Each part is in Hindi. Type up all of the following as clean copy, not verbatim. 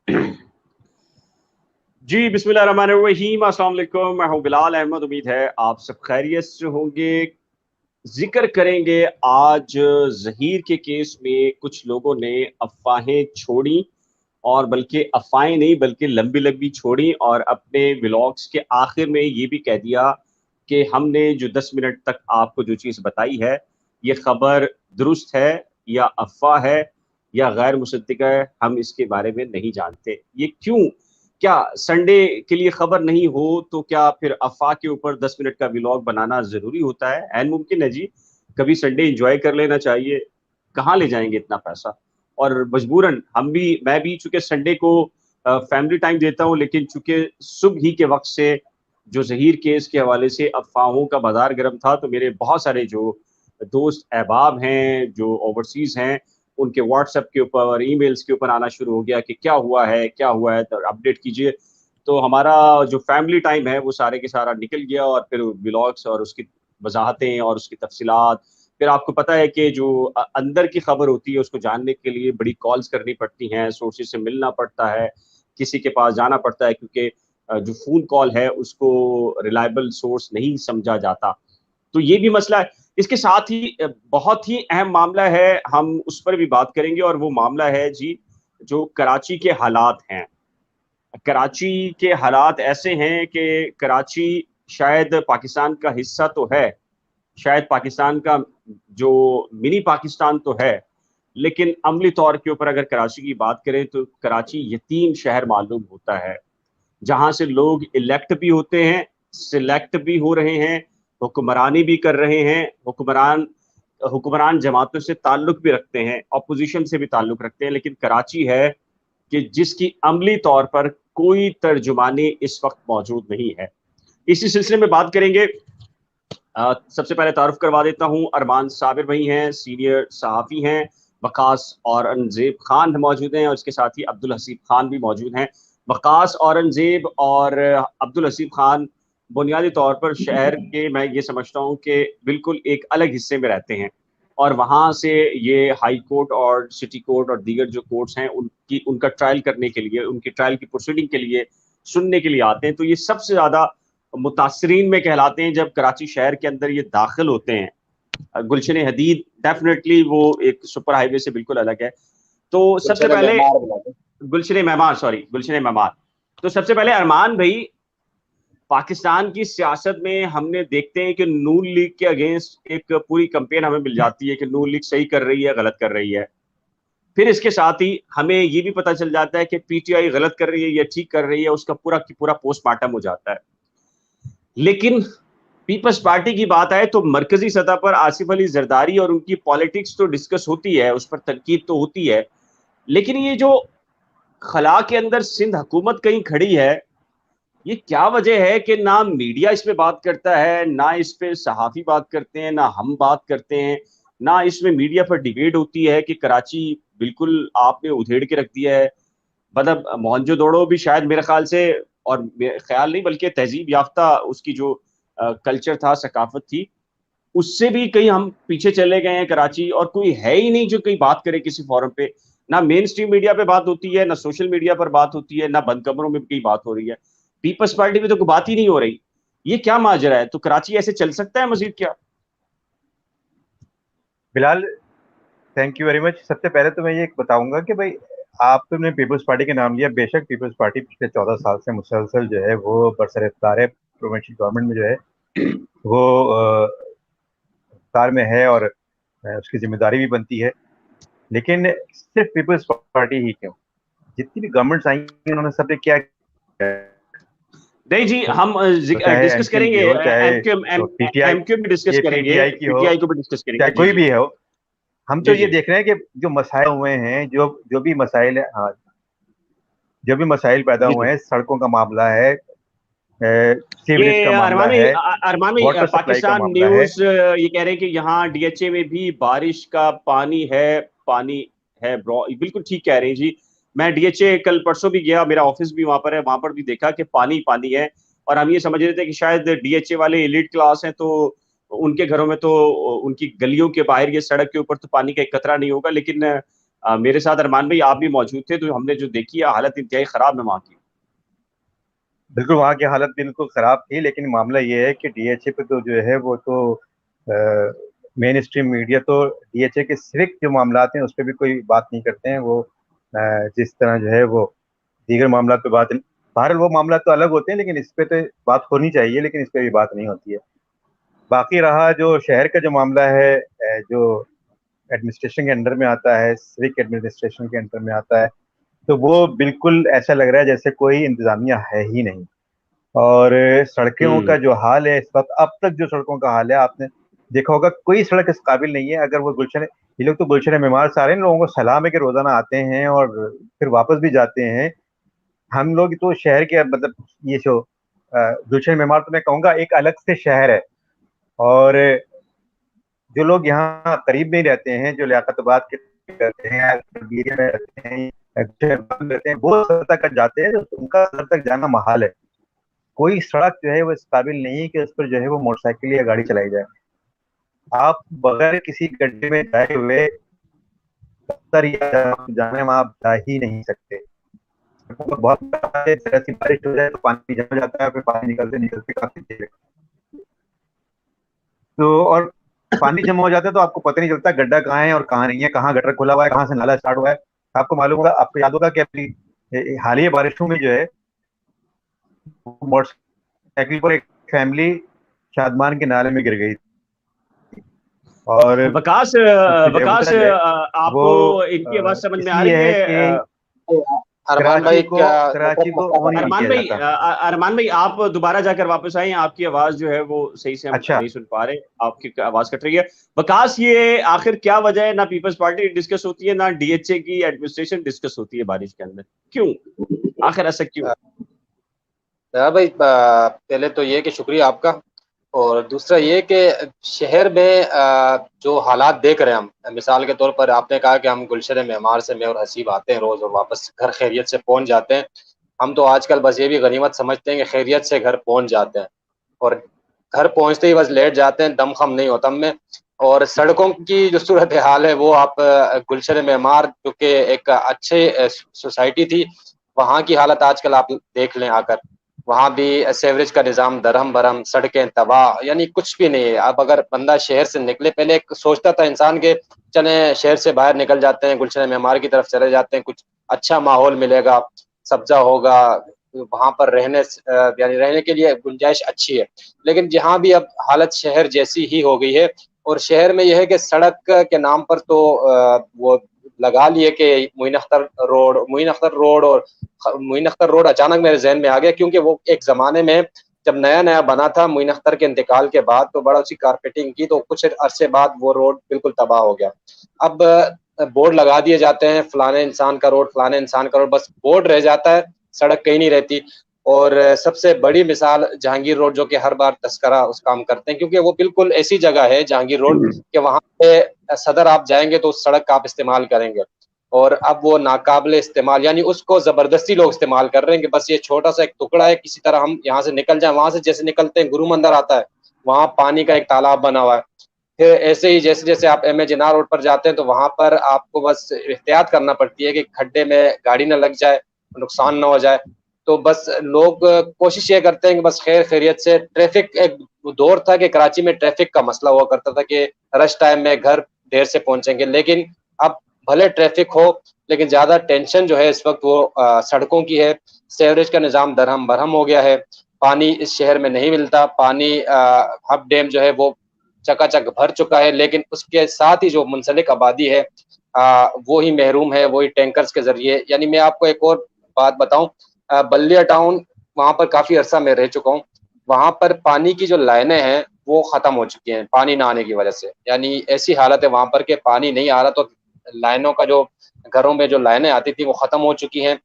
जी, बिस्मिल्लाहिर्रहमानिर्रहीम, अस्सलाम वालेकुम। मैं हूँ बिलाल अहमद। उम्मीद है आप सब खैरियत से होंगे। ज़िक्र करेंगे आज ज़हीर के केस में कुछ लोगों ने अफ़वाहें छोड़ी, और बल्कि अफ़वाहें नहीं बल्कि लंबी-लंबी छोड़ी, और अपने व्लॉग्स के आखिर में ये भी कह दिया कि हमने जो 10 मिनट तक आपको जो चीज़ बताई है, ये खबर दुरुस्त है या अफ़वाह है या गैर मुसद्दिक़ है, हम इसके बारे में नहीं जानते। ये क्यों? क्या संडे के लिए खबर नहीं हो तो क्या फिर अफ़वाह के ऊपर 10 मिनट का व्लॉग बनाना ज़रूरी होता है? ऐन मुमकिन है जी। कभी संडे एन्जॉय कर लेना चाहिए। कहाँ ले जाएँगे इतना पैसा? और मजबूरन मैं भी चूँकि संडे को फैमिली टाइम देता हूँ, लेकिन चूँकि सुबह ही के वक़्त से जो ज़हीर केस के हवाले से अफ़वाहों का बाज़ार गर्म था, तो मेरे बहुत सारे जो दोस्त अहबाब हैं, जो ओवरसीज़ हैं, उनके व्हाट्सएप के ऊपर, ईमेल्स के ऊपर आना शुरू हो गया कि क्या हुआ है, क्या हुआ है? तो अपडेट कीजिए। तो हमारा जो फैमिली टाइम है, वो सारे के सारा निकल गया, और फिर व्लॉग्स और उसकी वज़ाहतें और उसकी तफ़सीलात, फिर आपको पता है कि जो अंदर की खबर होती है, उसको जानने के लिए बड़ी कॉल्स करनी पड़ती हैं, सोर्सेज़ से मिलना पड़ता है, किसी के पास जाना पड़ता है, क्योंकि जो फ़ोन कॉल है, उसको रिलायबल सोर्स नहीं समझा जाता। तो ये भी मसला है। इसके साथ ही बहुत ही अहम मामला है, हम उस पर भी बात करेंगे, और वो मामला है जी, जो कराची के हालात हैं। कराची के हालात ऐसे हैं कि कराची शायद पाकिस्तान का हिस्सा तो है, शायद पाकिस्तान का जो मिनी पाकिस्तान तो है, लेकिन अमली तौर के ऊपर अगर कराची की बात करें तो कराची यतीम शहर मालूम होता है, जहाँ से लोग इलेक्ट भी होते हैं, सिलेक्ट भी हो रहे हैं, हुक्मरानी भी कर रहे हैं, हुक्मरान जमातों से ताल्लुक भी रखते हैं, अपोज़िशन से भी ताल्लुक रखते हैं, लेकिन कराची है कि जिसकी अमली तौर पर कोई तर्जुमानी इस वक़्त मौजूद नहीं है। इसी सिलसिले में बात करेंगे। सबसे पहले तारुफ करवा देता हूँ, अरमान साबिर भाई हैं, सीनियर सहाफ़ी हैं, वक़ास औरंगज़ेब खान मौजूद हैं, और इसके साथ ही अब्दुल हसीब खान भी मौजूद हैं। वक़ास औरंगज़ेब और अब्दुल हसीब खान बुनियादी तौर पर शहर के, मैं ये समझता हूँ कि बिल्कुल एक अलग हिस्से में रहते हैं, और वहाँ से ये हाई कोर्ट और सिटी कोर्ट और दीगर जो कोर्ट्स हैं, उनका ट्रायल करने के लिए, उनकी ट्रायल की प्रोसीडिंग के लिए सुनने के लिए आते हैं। तो ये सबसे ज़्यादा मुतासरीन में कहलाते हैं जब कराची शहर के अंदर ये दाखिल होते हैं। गुलशन हदीद डेफिनेटली वो एक सुपर हाईवे से बिल्कुल अलग है। तो सबसे गुलशन पहले मेहमान बुला दो। गुलशन मेहमान। तो सबसे पहले अरमान भाई, पाकिस्तान की सियासत में हमने देखते हैं कि नून लीग के अगेंस्ट एक पूरी कैंपेन हमें मिल जाती है कि नून लीग सही कर रही है, गलत कर रही है। फिर इसके साथ ही हमें ये भी पता चल जाता है कि पीटीआई गलत कर रही है या ठीक कर रही है, उसका पूरा की पूरा पोस्टमार्टम हो जाता है। लेकिन पीपल्स पार्टी की बात आए तो मरकजी सतह पर आसिफ अली जरदारी और उनकी पॉलिटिक्स तो डिस्कस होती है, उस पर तनकीद तो होती है, लेकिन ये जो खला के अंदर सिंध हुकूमत कहीं खड़ी है, ये क्या वजह है कि ना मीडिया इस पे बात करता है, ना इस पे सहाफ़ी बात करते हैं, ना हम बात करते हैं, ना इसमें मीडिया पर डिबेट होती है कि कराची बिल्कुल आपने उधेड़ के रख दिया है। मतलब मोहनजोदड़ो भी शायद मेरे ख्याल से, और ख्याल नहीं बल्कि तहजीब याफ्ता उसकी जो कल्चर था, सकाफत थी, उससे भी कहीं हम पीछे चले गए हैं कराची, और कोई है ही नहीं जो कहीं बात करे किसी फोरम पे। ना मेन स्ट्रीम मीडिया पे बात होती है, ना सोशल मीडिया पर बात होती है, ना बंद कमरों में भी कहीं बात हो रही है। पीपल्स पार्टी में तो कोई बात ही नहीं हो रही। ये क्या माजरा है? तो कराची ऐसे चल सकता है मजीद क्या? Bilal, thank you very much. सबसे पहले तो मैं ये बताऊंगा कि भाई आपने पीपल्स पार्टी के नाम लिया। बेशक पीपल्स पार्टी पिछले 14 साल से मुसलसल जो है वो बरसर इफ्तार है, प्रोविंशियल गवर्नमेंट में जो है वो इफ्तार में है, और उसकी जिम्मेदारी भी बनती है। लेकिन सिर्फ पीपल्स पार्टी ही क्यों, जितनी भी गवर्नमेंट्स आई हैं उन्होंने सबने क्या किया? नहीं जी, हम तो चाहे डिस्कस एमक्यूएम करेंगे, की हो, चाहे एमक्यूएम पीटीआई, एमक्यूएम भी डिस्कस ये करेंगे, पीटीआई की हो, पीटीआई को भी डिस्कस करेंगे। चाहे जी कोई जी भी हो, हम तो जी ये जी। देख रहे हैं कि जो मसाइल हुए हैं, जो जो भी मसाइल है, हाँ, जो भी मसाइल पैदा जी हुए जी। हैं, सड़कों का मामला है, सीवरेज ये का मामला है, अरमान में वाटर सप्लाई का पाकिस्तान मामला है। न्यूज़ ये कह रहे हैं कि यहाँ डीएचए में भी बारिश का पानी है ब्रो, बिल्कुल ठीक कह रहे हैं जी। मैं डीएचए कल परसों भी गया, मेरा ऑफिस भी वहां पर है, वहां पर भी देखा कि पानी पानी है। और हम ये समझ रहे थे कि शायद डीएचए वाले एलिट क्लास हैं, तो उनके घरों में तो, उनकी गलियों के बाहर, ये सड़क के ऊपर तो पानी का एक कतरा नहीं होगा, लेकिन मेरे साथ अरमान भाई आप भी मौजूद थे, तो हमने जो देखी है हालत इंतहाई खराब है वहाँ की। बिल्कुल, वहाँ की हालत बिल्कुल खराब थी, लेकिन मामला ये है कि डीएचए पे तो जो है वो तो मेन स्ट्रीम मीडिया तो डीएचए के सिर्फ जो मामला हैं उस पर भी कोई बात नहीं करते हैं। वो जिस तरह जो है वो दीगर मामला पे बात, बहरहाल वो मामला तो अलग होते हैं, लेकिन इस पे तो बात होनी चाहिए, लेकिन इस पे भी बात नहीं होती है। बाकी रहा जो शहर का जो मामला है, जो एडमिनिस्ट्रेशन के अंडर में आता है, सिविक एडमिनिस्ट्रेशन के अंडर में आता है, तो वो बिल्कुल ऐसा लग रहा है जैसे कोई इंतजामिया है ही नहीं। और सड़कों का हम्म। जो हाल है इस वक्त, अब तक जो सड़कों का हाल है आपने देखा होगा, कोई सड़क इस काबिल नहीं है। अगर वो गुलशन, ये लोग तो गुलशन मेमार से आ रहे हैं, लोगों को सलाम है कि रोजाना आते हैं और फिर वापस भी जाते हैं। हम लोग तो शहर के मतलब ये जो गुलशन मेमार, तो मैं कहूँगा एक अलग से शहर है। और जो लोग यहाँ करीब में ही रहते हैं, जो लियाकतबाद के रहते हैं या एरिया में रहते हैं या गुलशन में रहते हैं, वो सर तक जाते हैं, तो उनका सर तक जाना महाल है। कोई सड़क जो है वो इस काबिल नहीं है कि उस पर जो है वो मोटरसाइकिल या गाड़ी चलाई जाए। आप बगैर किसी गड्ढे में जाए हुए दफ्तर या जाने में आप जा ही नहीं सकते। बहुत जरा सी बारिश हो जाए तो पानी जम जाता है, फिर पानी निकलते निकलते काफी देर लगती है। तो और पानी जमा हो जाता है तो आपको पता नहीं चलता गड्ढा कहाँ है और कहाँ नहीं है, कहाँ गटर खुला हुआ है, कहाँ से नाला स्टार्ट हुआ है। आपको मालूम होगा, आपको याद होगा कि अभी हालिया बारिशों में जो है मोटरसाइकिल पर एक फैमिली शादमान के नाले में गिर गई और वकास उसकी जो है वकास वजह जो है वो आपको इनकी आवाज समझ में आ रही इसलिए है है? कि अरमान भाई क्या कराची को नेटवर्क ओन ही नहीं अरमान किया भाई, जाता। अरमान भाई आप दोबारा जाकर वापस आए, आपकी आवाज जो है वो सही से हम अच्छा, नहीं सुन पा रहे, आपकी आवाज कट रही है। वकास, ये आखिर क्या वजह है, ना पीपल्स पार्टी डिस्कस होती है ना डीएचए की एडमिनिस्ट्रेशन डिस्कस होती है बारिश के अंदर, क्यों? आखिर ऐसा क्यों? भाई पहले तो ये कि शुक्रिया आपका। और दूसरा ये कि शहर में जो हालात देख रहे हैं हम, मिसाल के तौर पर आपने कहा कि हम गुलशन मेमार से मैं और हसीब आते हैं रोज़ और वापस घर खैरियत से पहुंच जाते हैं। हम तो आजकल बस ये भी गनीमत समझते हैं कि खैरियत से घर पहुंच जाते हैं, और घर पहुंचते ही बस लेट जाते हैं, दम खम नहीं होता हमें। और सड़कों की जो सूरत हाल है वो आप गुलशन मेमार जो कि एक अच्छे सोसाइटी थी, वहाँ की हालत आजकल आप देख लें आकर। वहाँ भी सेवरेज का निज़ाम दरहम बरहम, सड़कें तबाह, यानी कुछ भी नहीं है। अब अगर बंदा शहर से निकले, पहले एक सोचता था इंसान के चले शहर से बाहर निकल जाते हैं, गुलशन मेमार की तरफ चले जाते हैं, कुछ अच्छा माहौल मिलेगा, सब्जा होगा, वहाँ पर यानी रहने के लिए गुंजाइश अच्छी है। लेकिन जहाँ भी अब हालत शहर जैसी ही हो गई है। और शहर में यह है कि सड़क के नाम पर तो वो लगा लिए कि मोइन अख्तर रोड और मोइन अख्तर रोड अचानक मेरे जहन में आ गया, क्योंकि वो एक ज़माने में जब नया-नया बना था मोइन अख्तर के इंतकाल के बाद, तो बड़ा उसकी कारपेटिंग की, तो कुछ अरसे बाद वो रोड बिल्कुल तबाह हो गया। अब बोर्ड लगा दिए जाते हैं, फलाने इंसान का रोड, फलाने इंसान का रोड, बस बोर्ड रह जाता है, सड़क कहीं नहीं रहती। और सबसे बड़ी मिसाल जहांगीर रोड, जो कि हर बार तस्करा उस काम करते हैं, क्योंकि वो बिल्कुल ऐसी जगह है जहांगीर रोड कि वहाँ पे सदर आप जाएँगे तो उस सड़क का आप इस्तेमाल करेंगे। और अब वो नाकाबिले इस्तेमाल, यानी उसको ज़बरदस्ती लोग इस्तेमाल कर रहे हैं कि बस ये छोटा-सा एक टुकड़ा है, किसी तरह हम यहाँ से निकल जाएँ। वहाँ से जैसे निकलते हैं गुरु मंदिर आता है, वहाँ पानी का एक तालाब बना हुआ है। फिर ऐसे ही जैसे-जैसे आप एम ए जिन्ना रोड पर जाते हैं, तो वहाँ पर आपको बस एहतियात करना पड़ती है कि खड्डे में गाड़ी ना लग जाए, नुकसान ना हो जाए। तो बस लोग कोशिश ये करते हैं कि बस खैर-खैरियत से, ट्रैफ़िक एक दौर था कि कराची में ट्रैफ़िक का मसला हुआ करता था कि रश टाइम में घर देर से पहुँचेंगे। लेकिन अब भले ट्रैफ़िक हो, लेकिन ज़्यादा टेंशन जो है इस वक़्त वो सड़कों की है। सीवरेज का निज़ाम दरहम-बरहम हो गया है। पानी इस शहर में नहीं मिलता। पानी हब डैम जो है वो चकाचक भर चुका है, लेकिन उसके साथ ही जो मुंसलिक आबादी है वो ही महरूम है, वही टैंकर्स के ज़रिए। यानी मैं आपको एक और बात बताऊँ, बल्लिया टाउन, वहाँ पर काफ़ी अरसा मैं रह चुका हूँ। वहाँ पर पानी की जो लाइनें हैं, वो ख़त्म हो चुकी हैं, पानी ना आने की वजह से। यानी ऐसी हालत है वहाँ पर कि पानी नहीं आ रहा, तो लाइनों का जो घरों में जो लाइनें आती थी, वो ख़त्म हो चुकी हैं।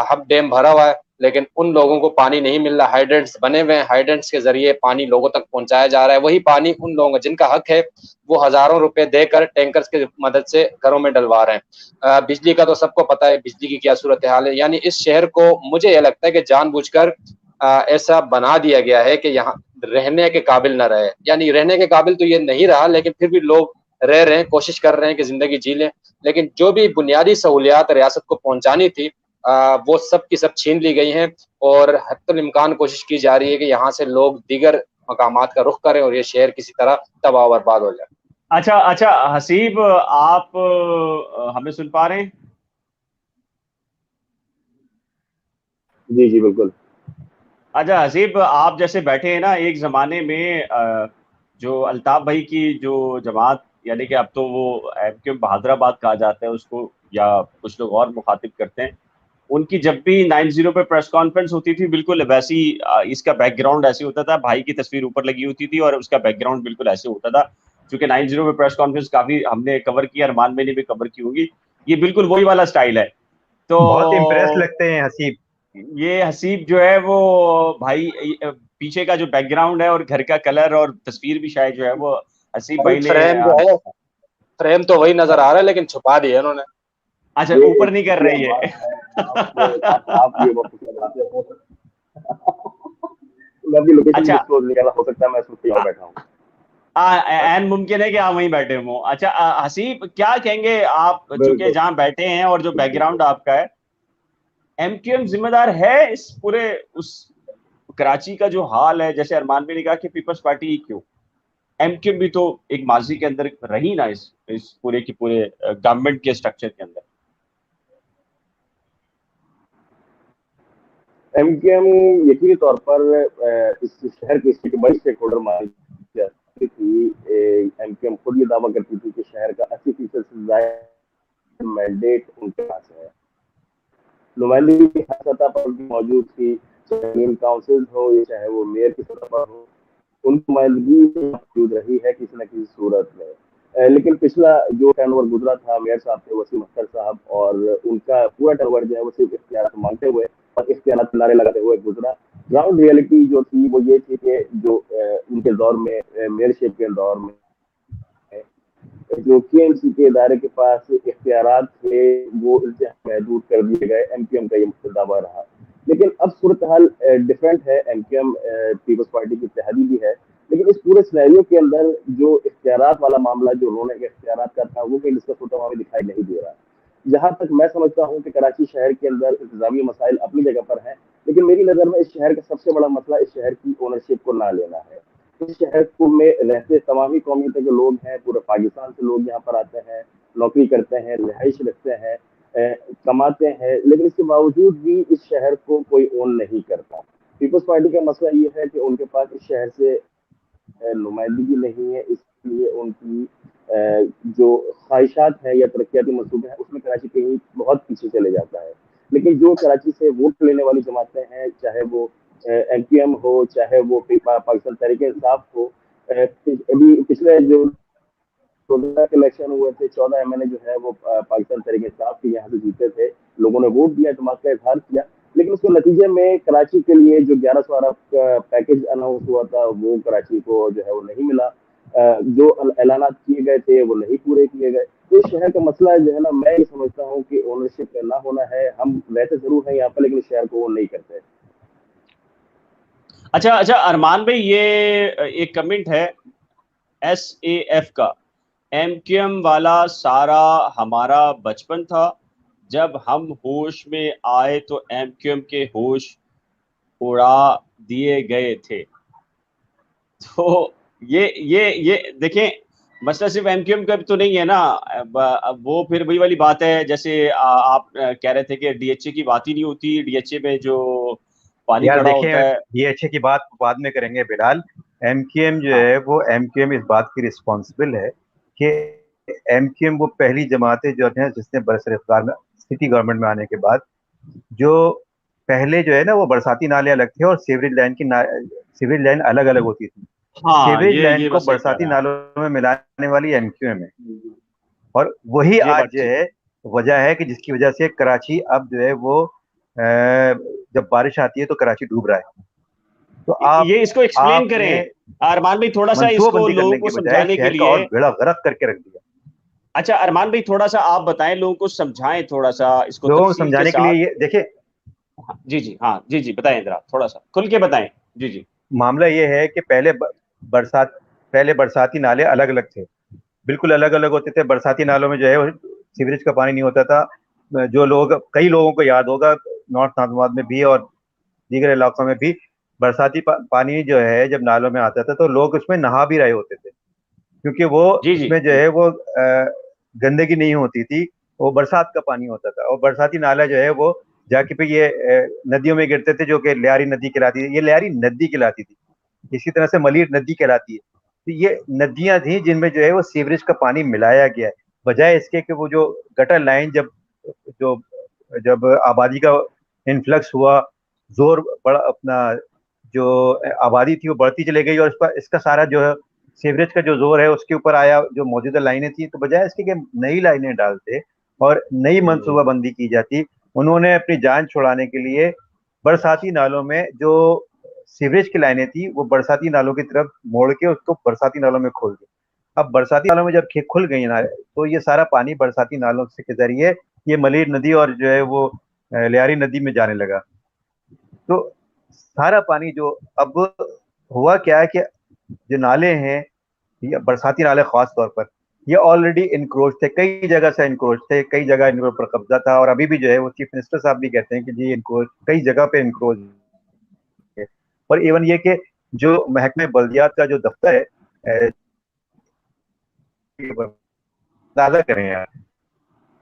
हब डैम भरा हुआ है, लेकिन उन लोगों को पानी नहीं मिल रहा। हाइड्रेंट्स बने हुए हैं, हाइड्रेंट्स के ज़रिए पानी लोगों तक पहुँचाया जा रहा है। वही पानी उन लोगों को जिनका हक है, वो हज़ारों रुपए देकर टैंकर्स की मदद से घरों में डलवा रहे हैं। बिजली का तो सबको पता है, बिजली की क्या सूरत-ए-हाल है। यानी इस शहर को मुझे ये लगता है कि जानबूझकर ऐसा बना दिया गया है कि यहाँ रहने के काबिल ना रहे। यानी रहने के काबिल तो ये नहीं रहा, लेकिन फिर भी लोग रह रहे हैं, कोशिश कर रहे हैं कि ज़िंदगी जी लें, लेकिन जो भी बुनियादी सहूलियात रियासत को पहुँचानी थी वो सब की सब छीन ली गई हैं और हत्तुल इम्कान कोशिश की जा रही है कि यहाँ से लोग दीगर मकामात का रुख करें और ये शहर किसी तरह तबाह और बर्बाद हो जाए। अच्छा अच्छा, हसीब आप हमें सुन पा रहे हैं? जी जी बिल्कुल। अच्छा हसीब, आप जैसे बैठे हैं ना, एक जमाने में जो अल्ताफ भाई की जो जमात, यानी कि अब तो वो एमक्यूएम बहादुराबाद कहा जाता है उसको, या कुछ लोग और मुखातिब करते हैं, उनकी जब भी 90 पे प्रेस कॉन्फ्रेंस होती थी, बिल्कुल वैसी इसका बैकग्राउंड ऐसे होता था, भाई की तस्वीर ऊपर लगी होती थी और उसका बैकग्राउंड बिल्कुल ऐसे होता था। क्योंकि 90 पे प्रेस कॉन्फ्रेंस काफी हमने कवर किया, अरमान मैंने भी कवर की होगी, ये बिल्कुल वही वाला स्टाइल है। तो बहुत इम्प्रेस लगते हैं हसीब। ये हसीब जो है वो भाई, पीछे का जो बैकग्राउंड है और घर का कलर और तस्वीर भी शायद जो है वो हसीब भाई भाई ने फ्रेम जो है, फ्रेम तो वही नजर आ रहा है लेकिन छुपा दिया उन्होंने। अच्छा, ये ऊपर एक नहीं कर रही बात है। है। आप ये वापस लगाते हो मैं भी लोकेशन अच्छा, डिस्क्लोज नहीं कर रहा, हो सकता है मैं इसमें कहीं और बैठा हूँ। एन मुमकिन है कि आप वहीं बैठे हो। अच्छा हसीब, क्या कहेंगे आप, चूंकि बिल्कुल। जहां बैठे हैं और जो जी बैकग्राउंड आपका है, एमक्यूएम जिम्मेदार है इस पूरे उस कराची का जो हाल है? जैसे अरमान भी ने कहा कि पीपल्स पार्टी ही क्यों, एमक्यूएम भी तो एक माजी के अंदर रही ना, इस पूरे की पूरे गवर्नमेंट के स्ट्रक्चर के अंदर। एमकेएम यकीनी तौर पर इस शहर की स्टेट बड़ी स्टेक होल्डर मानी जाती थी। एमकेएम खुद ये दावा करती थी कि शहर का 80% से ज्यादा मैंडेट उनके पास है। नुमाइंदगी की हर सतह पर उनकी मौजूद थी, चाहे मेन काउंसिल हो या चाहे वो मेयर की सतह पर हो, उनकी नुमाइंदगी मौजूद रही है किसी न किसी सूरत में। लेकिन पिछला जो टर्नओवर गुजरा था मेयर साहब थे, वसीम अख्तर साहब, और उनका पूरा टर्नओवर जो है वो सिर्फ इख्तियार मांगते हुए और इख्तियार नारे लगाते हुए गुजरा। ग्राउंड रियलिटी जो थी वो ये थी कि जो उनके दौर में, मेयरशिप के दौर में, जो केएमसी के इदारे के पास इख्तियारात थे वो महदूद कर दिए गए। एमक्यूएम का ये मुख्य दावा रहा। लेकिन अब सूरत हाल डिफरेंट है। एमक्यूएम पीपल्स पार्टी की इत्तेहादी भी है, लेकिन इस पूरे सिनेरियो के अंदर जो इख्तियारात वाला मामला, जो रोने के इख्तियारात का था, वो कहीं डिस्कस होता हुआ हमें दिखाई नहीं दे रहा। जहां तक मैं समझता हूं कि कराची शहर के अंदर इंतजामी मसाइल अपनी जगह पर हैं, लेकिन मेरी नज़र में इस शहर का सबसे बड़ा मसला इस शहर की ओनरशिप को ना लेना है। इस शहर को में रहते तमाम ही कौमियतों के लोग हैं, पूरे पाकिस्तान से लोग यहाँ पर आते हैं, नौकरी करते हैं, रिहाइश रखते हैं, कमाते हैं, लेकिन इसके बावजूद भी इस शहर को कोई ओन नहीं करता। पीपल्स पार्टी का मसला ये है कि उनके पास इस शहर से नुमाइंदगी नहीं है, इसलिए उनकी जो ख्वाहिशात हैं या तरक्याती मनसूबे हैं उसमें कराची कहीं बहुत पीछे चले जाता है। लेकिन जो कराची से वोट लेने वाली जमातें हैं, चाहे वो एमपीएम हो, चाहे वो पाकिस्तान तहरीक इंसाफ हो, अभी पिछले जो 14 के इलेक्शन हुए थे, 14 एमएनए जो है वो पाकिस्तान तहरीक इंसाफ के यहाँ से जीते थे। लोगों ने वोट दिया, जमात का इजहार किया, लेकिन उसके नतीजे में कराची के लिए जो 1100 अरब का पैकेज अनाउंस हुआ था वो कराची को जो है वो नहीं मिला। जो ऐलानात किए गए थे वो नहीं पूरे किए गए। तो इस शहर का मसला जो है ना, मैं ये समझता हूँ कि ओनरशिप का ना होना है। हम रहते जरूर हैं यहाँ पर, लेकिन इस शहर को वो नहीं करते। अच्छा अच्छा अरमान भाई, ये एक कमेंट है एसएएफ का, एमक्यूएम वाला सारा हमारा बचपन था, जब हम होश में आए तो एमक्यूएम के होश उड़ा दिए गए थे। तो ये देखें, मसला सिर्फ एमक्यूएम का तो नहीं है ना। अब वो फिर वही वाली बात है, जैसे आप कह रहे थे कि डीएचए की बात ही नहीं होती, डीएचए में जो पानी यार खड़ा होता देखिए, है। ये अच्छे की बात बाद में करेंगे बिलाल। एमक्यूएम जो हाँ है वो एमक्यूएम इस बात की रिस्पॉन्सिबल है कि एमक्यूएम वो पहली जमात है जो है जिसने बरसर सिटी गवर्नमेंट में आने के बाद, जो पहले जो है ना वो बरसाती नाले अलग थे और सीवरेज लाइन सीवरेज लाइन अलग अलग होती थी। हाँ, सीवरेज लाइन ये को बस सही कह बरसाती रहे हैं आप। नालों में मिलाने वाली एमक्यूएम है, और वही ये आज बात जो ठीक है है। वजह है कि जिसकी वजह से कराची अब जो है वो जब बारिश आती है तो कराची डूब रहा है। तो ये इसको एक्सप्लेन आपने करें अरमान भाई, थोड़ा सा इसको मंसूबाबंदी लोगों करने को के बजाय समझाने के शहर का लिए। और बेड़ा गर्क करके रख दिया। अच्छा अरमान भाई, थोड़ा सा आप बताएं, लोगों को समझाएं थोड़ा सा इसको लोगों को तफसील के समझाने के लिए साथ। ये देखिए, हाँ, जी जी, हाँ जी जी, बताएं जरा, थोड़ा सा खुल के बताएं। जी जी। मामला ये है कि बरसात पहले बरसाती नाले अलग अलग थे, बिल्कुल अलग अलग होते थे। बरसाती नालों में जो है सीवरेज का पानी नहीं होता था। जो लोग, कई लोगों को याद होगा, नॉर्थ नाथुआबाद में भी और दीगर इलाकों में भी बरसाती पानी जो है जब नालों में आता था तो लोग उसमें नहा भी रहे होते थे, क्योंकि वो जी जी उसमें जो जी। है वो गंदगी नहीं होती थी, वो बरसात का पानी होता था। और बरसाती नाला जो है वो जाके पे ये नदियों में गिरते थे, जो कि लियारी नदी कहलाती थी। ये लियारी नदी कहलाती थी, इसी तरह से मलीर नदी कहलाती है। तो ये नदियां थी जिनमें जो है वो सीवरेज का पानी मिलाया गया है, बजाय इसके कि वो जो गटर लाइन जो जब आबादी का इन्फ्लक्स हुआ, जोर बड़ा अपना, जो आबादी थी वो बढ़ती चली गई और इसका इसका सारा जो है सीवरेज का जो जोर है उसके ऊपर आया, जो मौजूदा लाइनें थी, तो बजाय इसके कि नई लाइनें डालते और नई मनसूबाबंदी की जाती, उन्होंने अपनी जान छुड़ाने के लिए बरसाती नालों में जो सीवरेज की लाइनें थी वो बरसाती नालों की तरफ मोड़ के उसको बरसाती नालों में खोल दी। अब बरसाती नालों में जब खुल गई ना, तो ये सारा पानी बरसाती नालों से के जरिए ये मलीर नदी और जो है वो लियारी नदी में जाने लगा। तो सारा पानी जो अब हुआ क्या है कि जो नाले हैं, ये बरसाती नाले खास तौर पर, ये ऑलरेडी इनक्रोच थे, कई जगह से इनक्रोच थे, कई जगह इन पर कब्जा था और अभी भी जो है वो चीफ मिनिस्टर साहब भी कहते हैं कि जी इनक्रोच कई जगह पे इनक्रोच है। और इवन ये कि जो महकमे बल्दियात का जो दफ्तर है, अंदाजा करें यार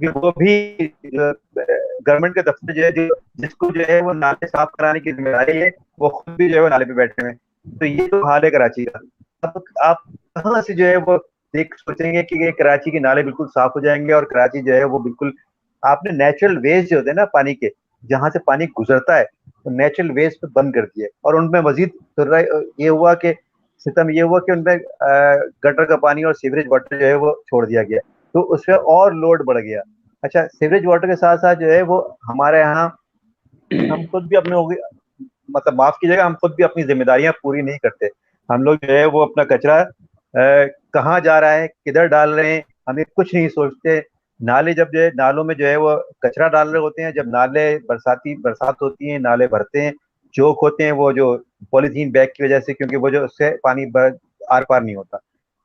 कि वो भी गवर्नमेंट का दफ्तर जो है, जो जिसको जो है वो नाले साफ कराने की जिम्मेदारी है, वो खुद भी जो है वो नाले पे बैठे हुए हैं। तो ये तो हाल है कराची का। अब आप कहाँ से जो है वो देख सोचेंगे कि ये कराची के नाले बिल्कुल साफ हो जाएंगे और कराची जो है वो बिल्कुल, आपने नेचुरल वेज जो होते हैं ना पानी के, जहां से पानी गुजरता है, तो नेचुरल वेज पे बंद कर दिए और उनमें मजीद ये हुआ कि सितम ये हुआ कि उनमें गटर का पानी और सीवरेज वाटर जो है वो छोड़ दिया गया, तो उससे और लोड बढ़ गया। अच्छा, सीवरेज वाटर के साथ साथ जो है वो हमारे यहाँ, हम खुद भी अपने मतलब माफ कीजिएगा, हम खुद भी अपनी जिम्मेदारियां पूरी नहीं करते। हम लोग जो है वो अपना कचरा कहाँ जा रहा है, किधर डाल रहे हैं, हमें कुछ नहीं सोचते। नाले जब जो है नालों में जो है वो कचरा डाल रहे होते हैं, जब नाले बरसात होती है, नाले भरते हैं, चौक होते हैं वो जो पॉलीथीन बैग की वजह से, क्योंकि वो जो उससे पानी आर पार नहीं होता।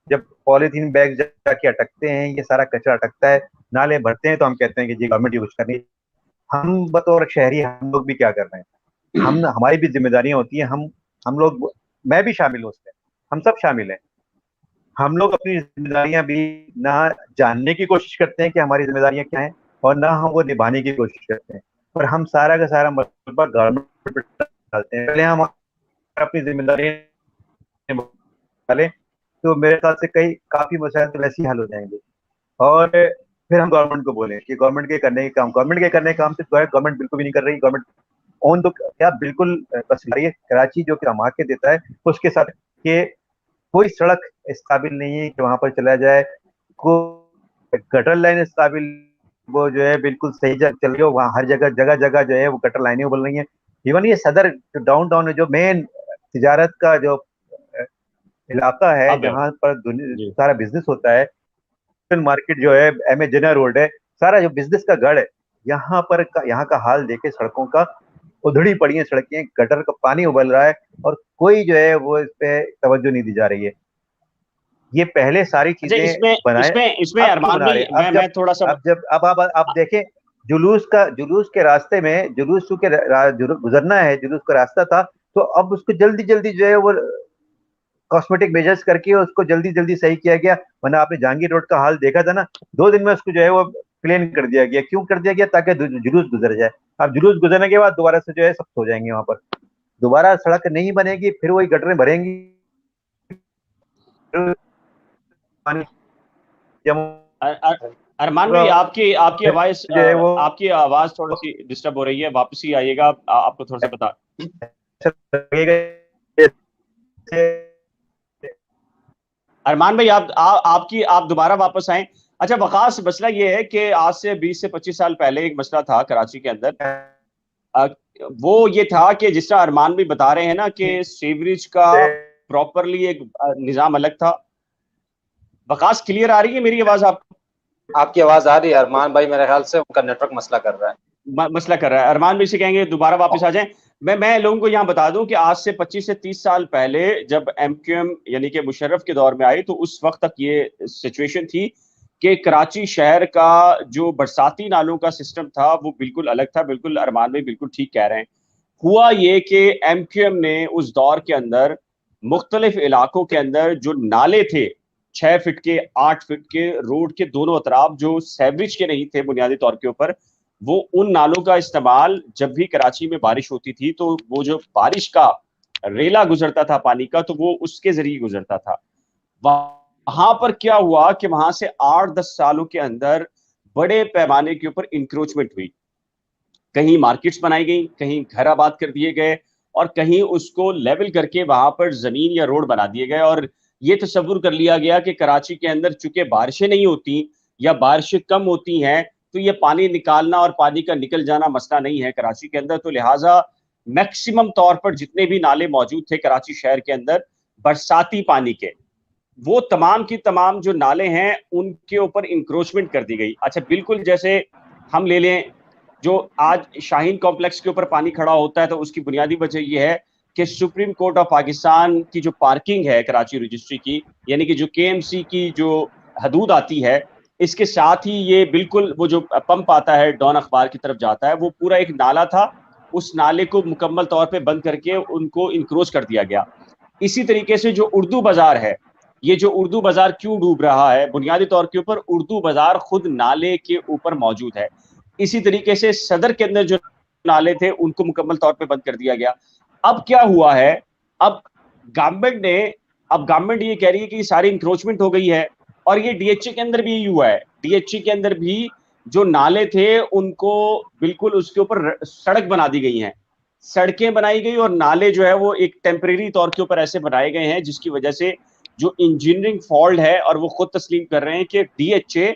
जब पॉलीथीन बैग जाके अटकते हैं, ये सारा कचरा अटकता है, नाले भरते हैं, तो हम कहते हैं कि जी गवर्नमेंट यूज करनी। हम बतौर शहरी हम लोग भी क्या कर रहे हैं, हमारी भी जिम्मेदारियां होती हैं। हम लोग, मैं भी शामिल हूँ उसमें, हम सब शामिल हैं। हम लोग अपनी जिम्मेदारियां भी ना जानने की कोशिश करते हैं कि हमारी जिम्मेदारियां क्या हैं, और ना हम वो निभाने की कोशिश करते हैं, और हम सारा का सारा मलबा गवर्नमेंट पर डालते हैं। पहले हम अपनी जिम्मेदारी निभालें, तो मेरे ख्याल से काफी मसाइल तो वैसे ही हल हो जाएंगे। और फिर हम गवर्नमेंट को बोलें कि गवर्नमेंट के करने के काम, से गवर्नमेंट बिल्कुल भी नहीं कर रही। गवर्नमेंट ऑन तो क्या बिल्कुल बस रही है। कराची जो कि कमा के देता है उसके साथ के कोई सड़क इस काबिल नहीं है कि वहां पर चला जाए, कोई गटर लाइन इस काबिल, वो जो है बिल्कुल सही चल रही हो, वहाँ हर जगह जगह जगह जो है वो गटर लाइनें बन रही हैं। इवन ये सदर जो डाउन टाउन है, जो मेन तिजारत का जो इलाका है, अब है जहाँ पर जी। सारा बिजनेस होता है, मार्केट जो है, एम ए जिना रोड है, सारा जो बिजनेस का गढ़ है, यहाँ का हाल देखे सड़कों का, उधड़ी पड़ी है सड़कें, गटर का पानी उबल रहा है और कोई जो है वो इस पे तवज्जो नहीं दी जा रही है। ये पहले सारी अच्छा, चीजें इसमें बनाए, इसमें इसमें अब क्यों अरमान बना रहे? भाई, मैं थोड़ा सा अब देखें, जुलूस के रास्ते में, गुजरना है, जुलूस का रास्ता था, तो अब उसको जल्दी जल्दी जो है वो कॉस्मेटिक मेजर्स करके उसको जल्दी जल्दी सही किया गया। वरना आपने जहांगीर रोड का हाल देखा था ना, 2 दिन में उसको जो है वो प्लेन कर दिया गया। क्यों कर दिया गया? ताकि जुलूस गुजर जाए। अब जुलूस गुजरने के बाद दोबारा से जो है सब हो जाएंगे, वहां पर दोबारा सड़क नहीं बनेगी, फिर वही गटरें भरेंगी, पानी जमा अर, अर, अरमान भाई, होगा, फिर जो है वो आपकी आवाज थोड़ी सी डिस्टर्ब हो रही है, वापस ही आइएगा। आपको थोड़ा सा बता। अरमान भाई, आप दोबारा वापस आए। अच्छा वकास, मसला ये है कि आज से 20 से 25 साल पहले एक मसला था कराची के अंदर। अ, वो ये था कि जिस तरह अरमान भी बता रहे हैं ना कि सीवरेज का प्रॉपरली एक निजाम अलग था। वकास, क्लियर आ रही है मेरी आवाज आपको? आपकी आवाज आ रही है अरमान भाई, मेरे ख्याल से उनका नेटवर्क मसला कर रहा है। मसला कर रहा है। अरमान भी से कहेंगे दोबारा वापस आ जाएं। मैं लोगों को यहाँ बता दूं कि आज से 25 से 30 साल पहले जब एमक्यूएम यानी कि मुशर्रफ के दौर में आई, तो उस वक्त तक ये सिचुएशन थी कि कराची शहर का जो बरसाती नालों का सिस्टम था वो बिल्कुल अलग था। बिल्कुल अरमान भाई बिल्कुल ठीक कह रहे हैं। हुआ ये कि एमक्यूएम ने उस दौर के अंदर मुख्तलिफ इलाकों के अंदर जो नाले थे, 6 फीट के 8 फीट के रोड के दोनों तरफ, जो सेवरेज के नहीं थे बुनियादी तौर के ऊपर, वो उन नालों का इस्तेमाल जब भी कराची में बारिश होती थी तो वो जो बारिश का रेला गुजरता था पानी का, तो वो उसके जरिए गुजरता था। वहां पर क्या हुआ कि वहां से 8-10 सालों के अंदर बड़े पैमाने के ऊपर इंक्रोचमेंट हुई। कहीं मार्केट्स बनाई गई, कहीं घर आबाद कर दिए गए, और कहीं उसको लेवल करके वहां पर जमीन या रोड बना दिए गए। और ये तस्वुर कर लिया गया कि कराची के अंदर चूंकि बारिशें नहीं होती या बारिशें कम होती हैं, तो ये पानी निकालना और पानी का निकल जाना मसला नहीं है कराची के अंदर। तो लिहाजा मैक्सिमम तौर पर जितने भी नाले मौजूद थे कराची शहर के अंदर बरसाती पानी के, वो तमाम की तमाम जो नाले हैं उनके ऊपर इंक्रोचमेंट कर दी गई। अच्छा, बिल्कुल जैसे हम ले लें जो आज शाहीन कॉम्प्लेक्स के ऊपर पानी खड़ा होता है, तो उसकी बुनियादी वजह यह है कि सुप्रीम कोर्ट ऑफ पाकिस्तान की जो पार्किंग है कराची रजिस्ट्री की, यानी कि जो केएमसी की जो हदूद आती है, इसके साथ ही ये बिल्कुल वो जो पंप आता है डॉन अखबार की तरफ जाता है, वो पूरा एक नाला था। उस नाले को मुकम्मल तौर पे बंद करके उनको इंक्रोच कर दिया गया। इसी तरीके से जो उर्दू बाजार है, ये जो उर्दू बाजार क्यों डूब रहा है, बुनियादी तौर के ऊपर उर्दू बाजार खुद नाले के ऊपर मौजूद है। इसी तरीके से सदर के अंदर जो नाले थे उनको मुकम्मल तौर पे बंद कर दिया गया। अब क्या हुआ है, अब गवर्नमेंट ये कह रही है कि सारी इंक्रोचमेंट हो गई है, और ये डीएचए के अंदर भी यही हुआ है। डीएचए के अंदर भी जो नाले थे उनको बिल्कुल उसके ऊपर सड़क बना दी गई हैं, सड़कें बनाई गई, और नाले जो है वो एक टेम्परेरी तौर के ऊपर ऐसे बनाए गए हैं जिसकी वजह से जो इंजीनियरिंग फॉल्ट है, और वो खुद तस्लीम कर रहे हैं कि डीएचए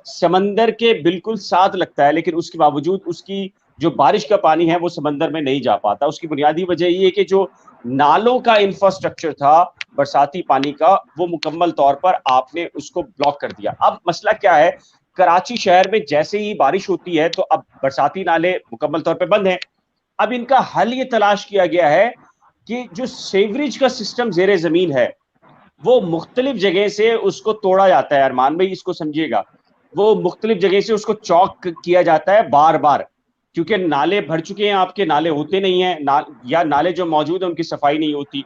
समंदर के बिल्कुल साथ लगता है, लेकिन उसके बावजूद उसकी जो बारिश का पानी है वो समंदर में नहीं जा पाता। उसकी बुनियादी वजह ये है कि जो नालों का इंफ्रास्ट्रक्चर था बरसाती पानी का, वो मुकम्मल तौर पर आपने उसको ब्लॉक कर दिया। अब मसला क्या है, कराची शहर में जैसे ही बारिश होती है तो अब बरसाती नाले मुकम्मल तौर पर बंद हैं। अब इनका हल ये तलाश किया गया है कि जो सेवरेज का सिस्टम जेरे जमीन है वो मुख्तलिफ जगह से उसको तोड़ा जाता है। अरमान भाई इसको समझिएगा, वो मुख्तलिफ जगह से उसको चौक किया जाता है बार बार, क्योंकि नाले भर चुके हैं, आपके नाले होते नहीं है, या नाले जो मौजूद है उनकी सफाई नहीं होती।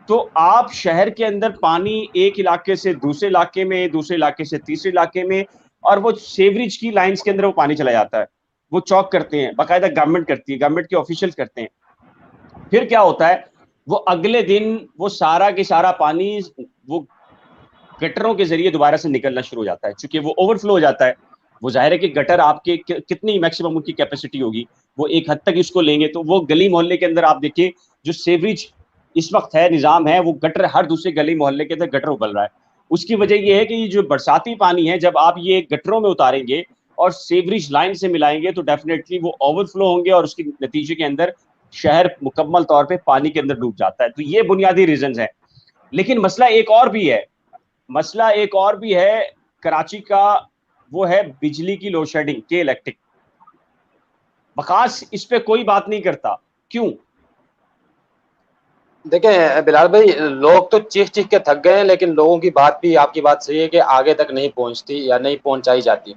तो आप शहर के अंदर पानी एक इलाके से दूसरे इलाके में, दूसरे इलाके से तीसरे इलाके में, और वो सेवरेज की लाइंस के अंदर वो पानी चला जाता है। वो चौक करते हैं, बाकायदा गवर्नमेंट करती है, गवर्नमेंट के ऑफिशियल करते हैं। फिर क्या होता है, वो अगले दिन वो सारा के सारा पानी वो गटरों के जरिए दोबारा से निकलना शुरू हो जाता है। चूंकि वो ओवरफ्लो हो जाता है, वो जाहिर है कि गटर आपके कितनी मैक्सिमम उनकी कैपेसिटी होगी, वो एक हद तक इसको लेंगे। तो वो गली मोहल्ले के अंदर आप देखिए जो सेवरेज इस वक्त है, निजाम है, वो गटर हर दूसरे गली मोहल्ले के अंदर गटर उबल रहा है। उसकी वजह यह है कि ये जो बरसाती पानी है जब आप ये गटरों में उतारेंगे और सेवरेज लाइन से मिलाएंगे तो डेफिनेटली वो ओवरफ्लो होंगे, और उसके नतीजे के अंदर शहर मुकम्मल तौर पर पानी के अंदर डूब जाता है। तो ये बुनियादी रीजन है। लेकिन मसला एक और भी है कराची का, वो है बिजली की लोड शेडिंग के इलेक्ट्रिक। बकास इस पे कोई बात नहीं करता, क्यों? देखें बिलाल भाई, लोग तो चीख चीख के थक गए हैं, लेकिन लोगों की बात भी, आपकी बात सही है कि आगे तक नहीं पहुंचती या नहीं पहुंचाई जाती।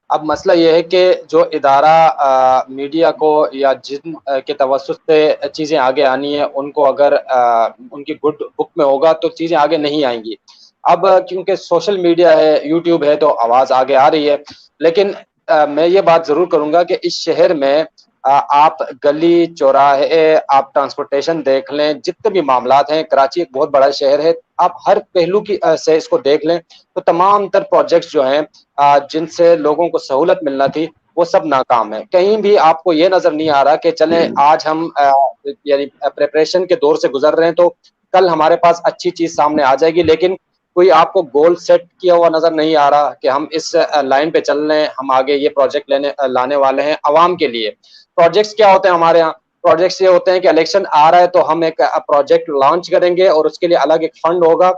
अब मसला ये है कि जो इदारा मीडिया को या जिन के तवस्सुत से चीज़ें आगे आनी है उनको अगर उनकी गुड बुक में होगा तो चीज़ें आगे नहीं आएंगी। अब क्योंकि सोशल मीडिया है, यूट्यूब है, तो आवाज़ आगे आ रही है। लेकिन मैं ये बात ज़रूर करूँगा कि इस शहर में आप गली चौराहे, आप ट्रांसपोर्टेशन देख लें, जितने भी मामलात हैं, कराची एक बहुत बड़ा शहर है, आप हर पहलू की से इसको देख लें तो तमाम तर प्रोजेक्ट्स जो हैं जिनसे लोगों को सहूलत मिलना थी वो सब नाकाम है। कहीं भी आपको ये नज़र नहीं आ रहा कि चलें आज हम यानी प्रिपरेशन के दौर से गुजर रहे हैं तो कल हमारे पास अच्छी चीज़ सामने आ जाएगी, लेकिन कोई आपको गोल सेट किया हुआ नज़र नहीं आ रहा कि हम इस लाइन पे चल रहे हैं, हम आगे ये प्रोजेक्ट लाने वाले हैं आवाम के लिए। प्रोजेक्ट्स क्या होते हैं हमारे यहाँ? प्रोजेक्ट्स ये होते हैं कि इलेक्शन आ रहा है तो हम एक प्रोजेक्ट लॉन्च करेंगे और उसके लिए अलग एक फंड होगा,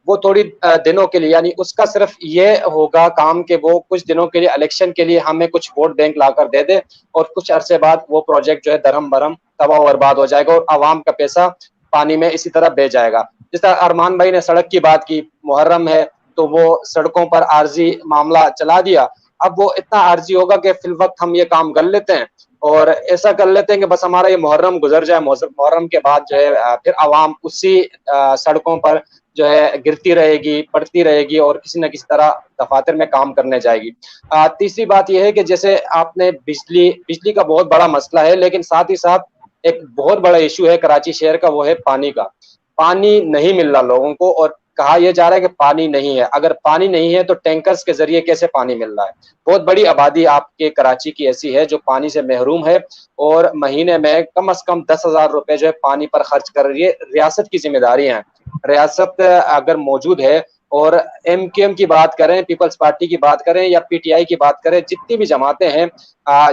वो थोड़ी दिनों के लिए, यानी उसका सिर्फ ये होगा काम कि वो कुछ दिनों के लिए इलेक्शन के लिए हमें कुछ वोट बैंक लाकर दे दे, और कुछ अरसे बाद वो प्रोजेक्ट जो है दरहम बरहम तबाह बर्बाद हो जाएगा और आवाम का पैसा पानी में इसी तरह बह जाएगा। जिस तरह अरमान भाई ने सड़क की बात की, मुहर्रम है तो वो सड़कों पर आर्जी मामला चला दिया। अब वो इतना आर्जी होगा कि फिल वक्त हम ये काम कर लेते हैं और ऐसा कर लेते हैं कि बस हमारा ये मुहर्रम गुजर जाए, मुहर्रम के बाद जो है फिर आवाम उसी सड़कों पर जो है गिरती रहेगी, पड़ती रहेगी और किसी न किसी तरह दफातर में काम करने जाएगी। तीसरी बात यह है कि जैसे आपने बिजली का बहुत बड़ा मसला है, लेकिन साथ ही साथ एक बहुत बड़ा इशू है कराची शहर का, वो है पानी का। पानी नहीं मिल रहा लोगों को, और कहा यह जा रहा है कि पानी नहीं है। अगर पानी नहीं है तो टैंकर्स के जरिए कैसे पानी मिल रहा है? बहुत बड़ी आबादी आपके कराची की ऐसी है जो पानी से महरूम है और महीने में कम से कम 10,000 रुपए जो है पानी पर खर्च कर रही है। रियासत की जिम्मेदारी है, रियासत अगर मौजूद है, और एमकेएम की बात करें, पीपल्स पार्टी की बात करें या पीटीआई की बात करें, जितनी भी जमातें हैं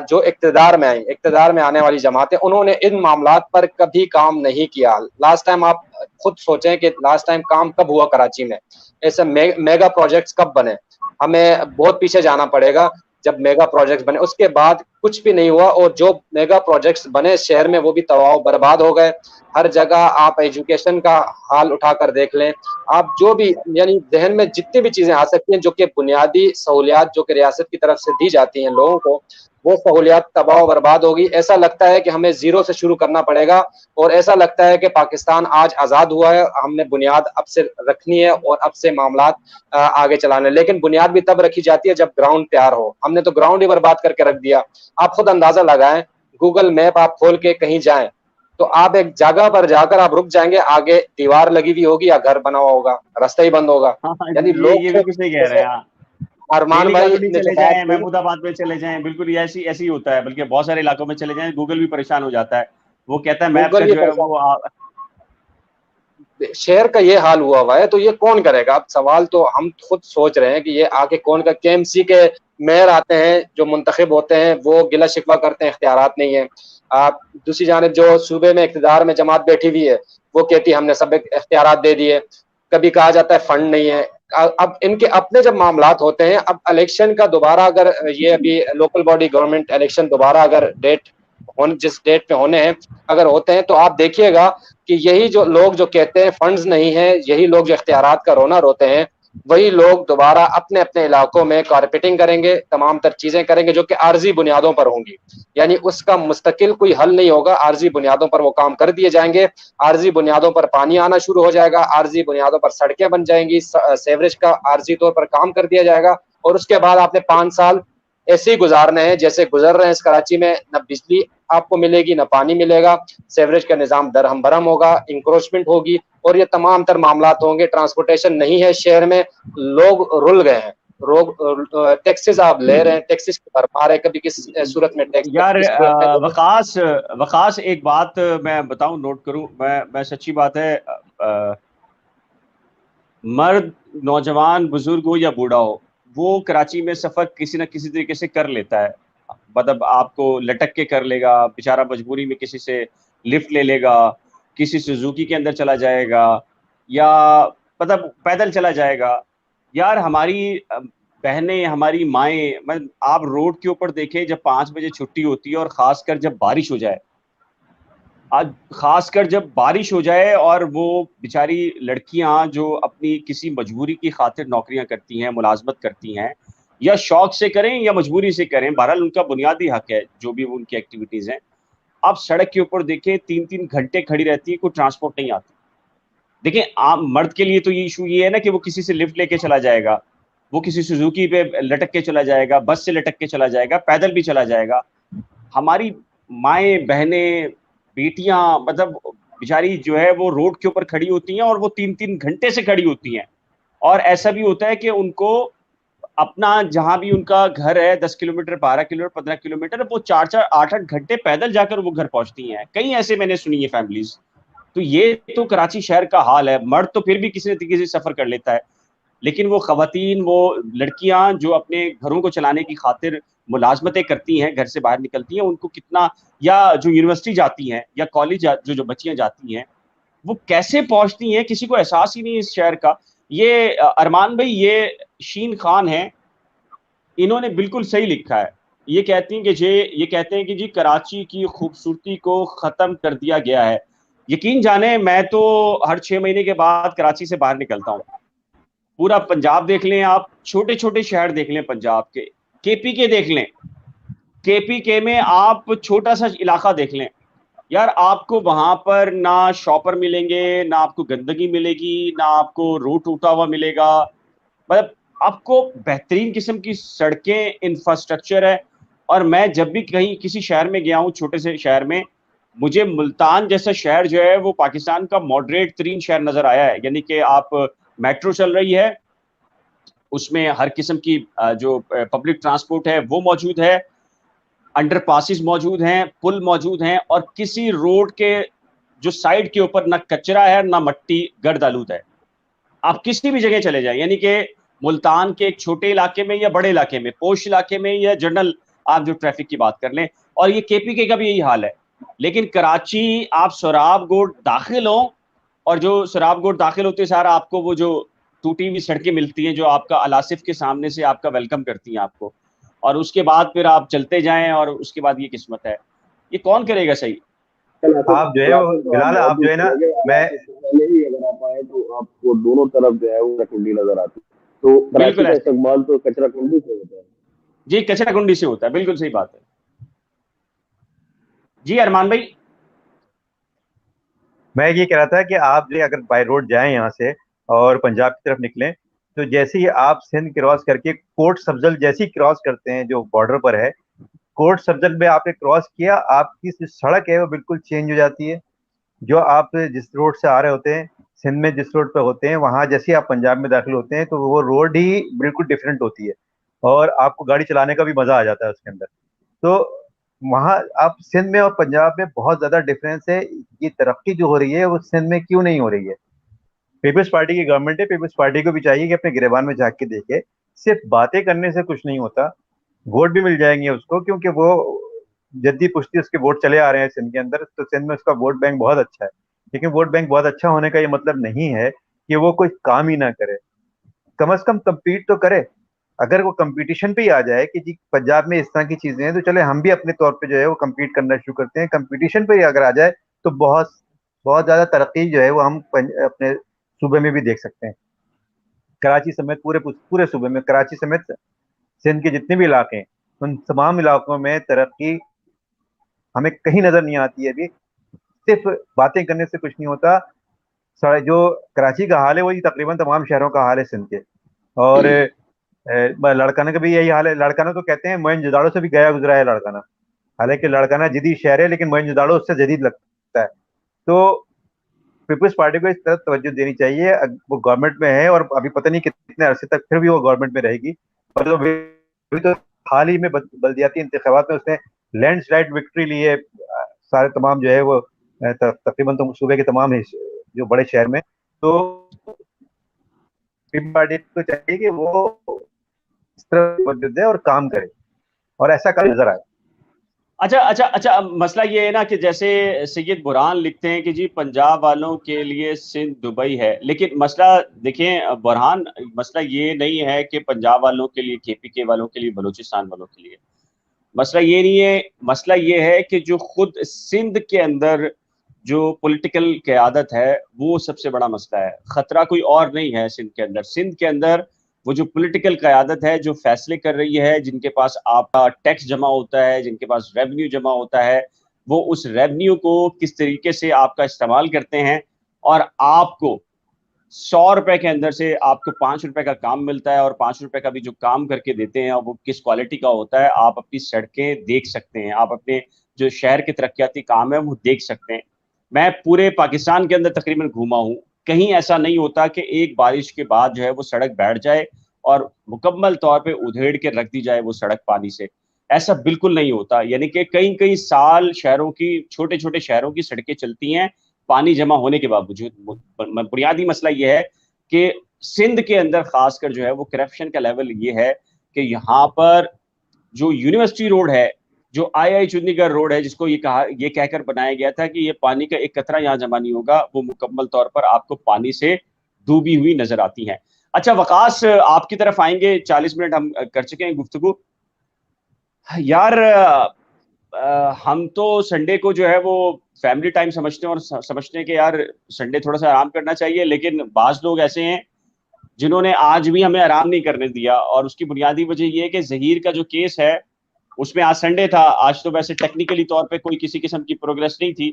जो इक्तदार में आई, इक्तदार में आने वाली जमातें, उन्होंने इन मामलात पर कभी काम नहीं किया। लास्ट टाइम आप खुद सोचें कि लास्ट टाइम काम कब हुआ कराची में, ऐसे मेगा प्रोजेक्ट्स कब बने? हमें बहुत पीछे जाना पड़ेगा जब मेगा प्रोजेक्ट्स बने, उसके बाद कुछ भी नहीं हुआ। और जो मेगा प्रोजेक्ट्स बने शहर में वो भी तबाह बर्बाद हो गए। हर जगह आप एजुकेशन का हाल उठाकर देख लें, आप जो भी यानी जहन में जितनी भी चीजें आ सकती हैं जो कि बुनियादी सहूलियात जो कि रियासत की तरफ से दी जाती हैं लोगों को, वो सहूलियात तबाह बर्बाद होगी। ऐसा लगता है कि हमें जीरो से शुरू करना पड़ेगा, और ऐसा लगता है कि पाकिस्तान आज आज़ाद हुआ है, हमने बुनियाद अब से रखनी है और अब से मामलात आगे चलाने। लेकिन बुनियाद भी तब रखी जाती है जब ग्राउंड तैयार हो। हमने तो ग्राउंड ही बर्बाद करके रख दिया। आप खुद अंदाजा लगाएं, गूगल मैप आप खोल के कहीं जाएं तो आप एक जगह पर जाकर आप रुक जाएंगे, आगे दीवार लगी हुई होगी या घर बना हुआ होगा, रास्ता ही बंद होगा। हाँ, यानी ये बिल्कुल सही कह रहे हैं आप। अरमान दिल्ली भाई कॉलोनी ने जो चले बात जाएं, की, महमूदाबाद में चले जाएं, बिल्कुल ये ऐसी ऐसी होता है। बल्कि बहुत सारे इलाकों में चले जाएं, गूगल भी परेशान हो जाता है। वो कहता है मैप गूगल का भी जो है वो शहर का ये हाल हुआ है तो ये कौन करेगा? अब सवाल तो हम खुद सोच रहे हैं कि ये आके कौन का। केएमसी के मेयर आते हैं जो मुंतखब होते हैं, वो गिला शिकवा करते हैं इख्तियारात नहीं है। आप दूसरी जानिब जो सूबे में इख्तिदार में जमात बैठी हुई है, वो कहती है हमने सब इख्तियारात दे दिए। कभी कहा जाता है फंड नहीं है। अब इनके अपने जब मामलात होते हैं, अब इलेक्शन का दोबारा अगर ये अभी लोकल बॉडी गवर्नमेंट इलेक्शन दोबारा अगर जिस डेट पे होने हैं अगर होते हैं, तो आप देखिएगा कि यही जो लोग जो कहते हैं फंड्स नहीं है, यही लोग जो इख्तियारात का रोना रोते हैं, वही लोग दोबारा अपने अपने इलाकों में कारपेटिंग करेंगे, तमाम तर चीजें करेंगे जो कि आर्जी बुनियादों पर होंगी। यानी उसका मुस्तकिल कोई हल नहीं होगा, आर्जी बुनियादों पर वो काम कर दिए जाएंगे। आर्जी बुनियादों पर पानी आना शुरू हो जाएगा, आर्जी बुनियादों पर सड़कें बन जाएंगी, सेवरेज का आर्जी तौर पर काम कर दिया जाएगा। और उसके बाद आपने 5 साल ऐसे ही गुजारने हैं जैसे गुजर रहे हैं इस कराची में। न बिजली आपको मिलेगी, न पानी मिलेगा, सेवरेज का निज़ाम दरहम भरम होगा, इंक्रोचमेंट होगी और ये तमाम तर मामलात होंगे। ट्रांसपोर्टेशन नहीं है शहर में, लोग रुल गए हैं। टैक्सेस आप ले रहे हैं, टैक्सेस की भरमार है, कभी किस सूरत में टैक्स, यार किस सूरत में वकास वकास एक बात मैं बताऊं, नोट करूं, मैं सच्ची बात है, मर्द, नौजवान, बुजुर्ग हो या बूढ़ा हो, वो कराची में सफर किसी न किसी तरीके से कर लेता है। मतलब आपको लटक के कर लेगा, बेचारा मजबूरी में किसी से लिफ्ट ले लेगा, किसी सुजुकी के अंदर चला जाएगा, या मतलब पैदल चला जाएगा। यार हमारी बहनें, हमारी माएँ, मतलब आप रोड के ऊपर देखें, जब 5 बजे छुट्टी होती है और ख़ासकर जब बारिश हो जाए, आज ख़ासकर जब बारिश हो जाए और वो बेचारी लड़कियाँ जो अपनी किसी मजबूरी की खातिर नौकरियाँ करती हैं, मुलाज़मत करती हैं, या शौक से करें या मजबूरी से करें, बहरहाल उनका बुनियादी हक है, जो भी उनकी एक्टिविटीज़ हैं। आप सड़क के ऊपर देखें 3-3 घंटे खड़ी रहती है, कोई ट्रांसपोर्ट नहीं आती। देखिए, आम मर्द के लिए तो ये इशू ये है ना कि वो किसी से लिफ्ट लेके चला जाएगा, वो किसी सुजुकी पे लटक के चला जाएगा, बस से लटक के चला जाएगा, पैदल भी चला जाएगा। हमारी माएँ, बहनें, बेटियाँ, मतलब बेचारी जो है वो रोड के ऊपर खड़ी होती हैं और वो 3-3 घंटे से खड़ी होती हैं। और ऐसा भी होता है कि उनको अपना जहाँ भी उनका घर है 10 किलोमीटर, 12 किलोमीटर, 15 किलोमीटर, वो 4-4, 8-8 घंटे पैदल जाकर वो घर पहुँचती हैं। कई ऐसे मैंने सुनी है फैमिलीज़। तो ये तो कराची शहर का हाल है। मर्द तो फिर भी किसी न किसी सफ़र कर लेता है, लेकिन वो ख़वातीन, वो लड़कियाँ जो अपने घरों को चलाने की खातिर मुलाज़मतें करती हैं, घर से बाहर निकलती हैं, उनको कितना, या जो यूनिवर्सिटी जाती हैं या कॉलेज जो बच्चियाँ जाती हैं, वो कैसे पहुँचती हैं, किसी को एहसास ही नहीं है इस शहर का। ये अरमान भाई, ये शीन खान है, इन्होंने बिल्कुल सही लिखा है। ये कहते हैं कि जी कराची की खूबसूरती को खत्म कर दिया गया है। यकीन जाने, मैं तो हर 6 महीने के बाद कराची से बाहर निकलता हूँ। पूरा पंजाब देख लें आप, छोटे छोटे शहर देख लें पंजाब के, केपीके देख लें, केपीके में आप छोटा सा इलाका देख लें यार, आपको वहां पर ना शॉपर मिलेंगे, ना आपको गंदगी मिलेगी, ना आपको रोड टूटा हुआ मिलेगा। मतलब आपको बेहतरीन किस्म की सड़कें, इंफ्रास्ट्रक्चर है। और मैं जब भी कहीं किसी शहर में गया हूँ, छोटे से शहर में, मुझे मुल्तान जैसा शहर जो है वो पाकिस्तान का मॉडरेट तरीन शहर नजर आया है। यानी कि आप, मेट्रो चल रही है, उसमें हर किस्म की जो पब्लिक ट्रांसपोर्ट है वो मौजूद है, अंडर पासिस मौजूद हैं, पुल मौजूद हैं, और किसी रोड के जो साइड के ऊपर ना कचरा है ना मट्टी गर्द आलूद है। आप किसी भी जगह चले जाएं, यानी कि मुल्तान के एक छोटे इलाके में या बड़े इलाके में, पोश इलाके में या जनरल, आप जो ट्रैफिक की बात कर लें, और ये केपीके का भी यही हाल है। लेकिन कराची आप सोराब गोड दाखिल हो, और जो सोराब गोड दाखिल होते सारा आपको वो जो टूटी हुई सड़कें मिलती हैं जो आपका अलासिफ के सामने से आपका वेलकम करती हैं आपको, और उसके बाद फिर आप चलते जाएं, और उसके बाद ये किस्मत है। ये कौन करेगा सही? आप जो है वो बिलाल, आप जो है ना, मैं पहले ही अगर आप आए तो आपको दोनों तरफ जो है वो कुंडी नजर आती है। तो कराची बिल्कुल का ऐसे, इस्तेमाल तो कचरा कुंडी से होता है। जी कचरा कुंडी से होता है, बिल्कुल सही बात है। जी अरमान भाई। मैं ये कह रहा था कि आप जो अगर बाय रोड जाएं यहाँ से और पंजाब की तरफ निकलें, तो जैसे ही आप सिंध क्रॉस करके कोट सफजल जैसे ही क्रॉस करते हैं, जो बॉर्डर पर है, कोट सफजल में आपने क्रॉस किया, आपकी जो सड़क है वो बिल्कुल चेंज हो जाती है। जो आप जिस रोड से आ रहे होते हैं, सिंध में जिस रोड पे होते हैं, वहां जैसे ही आप पंजाब में दाखिल होते हैं तो वो रोड ही बिल्कुल डिफरेंट होती है, और आपको गाड़ी चलाने का भी मजा आ जाता है उसके अंदर। तो वहाँ आप सिंध में और पंजाब में बहुत ज्यादा डिफरेंस है। ये तरक्की जो हो रही है वो सिंध में क्यों नहीं हो रही है? पीपल्स पार्टी की गवर्नमेंट है, पीपल्स पार्टी को भी चाहिए कि अपने गिरेबान में झांक के देखे। सिर्फ बातें करने से कुछ नहीं होता। वोट भी मिल जाएंगे उसको, क्योंकि वो जद्दी पुश्ती उसके वोट चले आ रहे हैं सिंध के अंदर, तो सिंध में उसका वोट बैंक बहुत अच्छा है। लेकिन वोट बैंक बहुत अच्छा होने का ये मतलब नहीं है कि वो कोई काम ही ना करे। कम से कम कम्पीट तो करे। अगर वो कंपटीशन पे ही आ जाए कि जी पंजाब में इस तरह की चीजें हैं, तो चले हम भी अपने तौर पे जो है वो कम्पीट करना शुरू करते हैं। कंपटीशन पे ही अगर आ जाए तो बहुत बहुत ज्यादा तरक्की जो है वो हम अपने सूबे में भी देख सकते हैं। कराची समेत पूरे पूरे सूबे में, कराची समेत सिंध के जितने भी इलाके हैं, उन तमाम इलाकों में तरक्की हमें कहीं नजर नहीं आती है अभी। सिर्फ बातें करने से कुछ नहीं होता। जो कराची का हाल है वही तकरीबन तमाम शहरों का हाल है सिंध के। और लड़काना का भी यही हाल है। लड़काना तो कहते हैं मोहनजोदाड़ो से भी गया गुजरा है लड़काना। हालांकि लड़काना जदीद शहर है, लेकिन मोहनजोदाड़ो उससे जदीद लगता है। तो पीपल्स पार्टी को इस तरफ तवज्जो देनी चाहिए। वो गवर्नमेंट में है और अभी पता नहीं कितने अरसे तक फिर भी वो गवर्नमेंट में रहेगी। और तो अभी तो हाल ही में बल्दियाती इंतखाबात में उसने लैंडस्लाइड विक्ट्री ली है। सारे तमाम जो है वो तकरीबन तो सूबे के तमाम जो बड़े शहर में। तो पीपल्स पार्टी को चाहिए कि वो इस तरफ तवज्जो दे और काम करे, और ऐसा काम नजर आए। अच्छा अच्छा अच्छा, अब मसला ये है ना कि जैसे सैयद बुरहान लिखते हैं कि जी पंजाब वालों के लिए सिंध दुबई है, लेकिन मसला देखें बुरहान, मसला ये नहीं है कि पंजाब वालों के लिए, केपीके वालों के लिए, बलूचिस्तान वालों के लिए मसला ये नहीं है। मसला ये है कि जो खुद सिंध के अंदर जो पॉलिटिकल क़यादत है वो सबसे बड़ा मसला है। खतरा कोई और नहीं है सिंध के अंदर। सिंध के अंदर वो जो पॉलिटिकल क़यादत है, जो फैसले कर रही है, जिनके पास आपका टैक्स जमा होता है, जिनके पास रेवेन्यू जमा होता है, वो उस रेवेन्यू को किस तरीके से आपका इस्तेमाल करते हैं। और आपको 100 रुपए के अंदर से आपको 5 रुपए का काम मिलता है, और 5 रुपए का भी जो काम करके देते हैं वो किस क्वालिटी का होता है आप अपनी सड़कें देख सकते हैं, आप अपने जो शहर के तरक्याती काम है वो देख सकते हैं। मैं पूरे पाकिस्तान के अंदर तकरीबन घूमा हूँ, कहीं ऐसा नहीं होता कि एक बारिश के बाद जो है वो सड़क बैठ जाए और मुकम्मल तौर पे उधेड़ के रख दी जाए वो सड़क पानी से। ऐसा बिल्कुल नहीं होता। यानी कि कई कई साल शहरों की, छोटे छोटे शहरों की सड़कें चलती हैं पानी जमा होने के बावजूद। बुनियादी मसला ये है कि सिंध के अंदर खासकर जो है वो करप्शन का लेवल ये है कि यहाँ पर जो यूनिवर्सिटी रोड है, जो आई चुन्नीगढ़ रोड है, जिसको ये कहकर बनाया गया था कि ये पानी का एक कतरा यहाँ जमा नहीं होगा, वो मुकम्मल तौर पर आपको पानी से डूबी हुई नजर आती हैं। अच्छा वकास, आपकी तरफ आएंगे, 40 मिनट हम कर चुके हैं गुफ्तगू। यार हम तो संडे को जो है वो फैमिली टाइम समझते हैं और समझते हैं कि यार संडे थोड़ा सा आराम करना चाहिए, लेकिन बाज लोग ऐसे हैं जिन्होंने आज भी हमें आराम नहीं करने दिया, और उसकी बुनियादी वजह यह है कि जहीर का जो केस है उसमें आज संडे था, आज तो वैसे टेक्निकली तौर पे कोई किसी किस्म की प्रोग्रेस नहीं थी,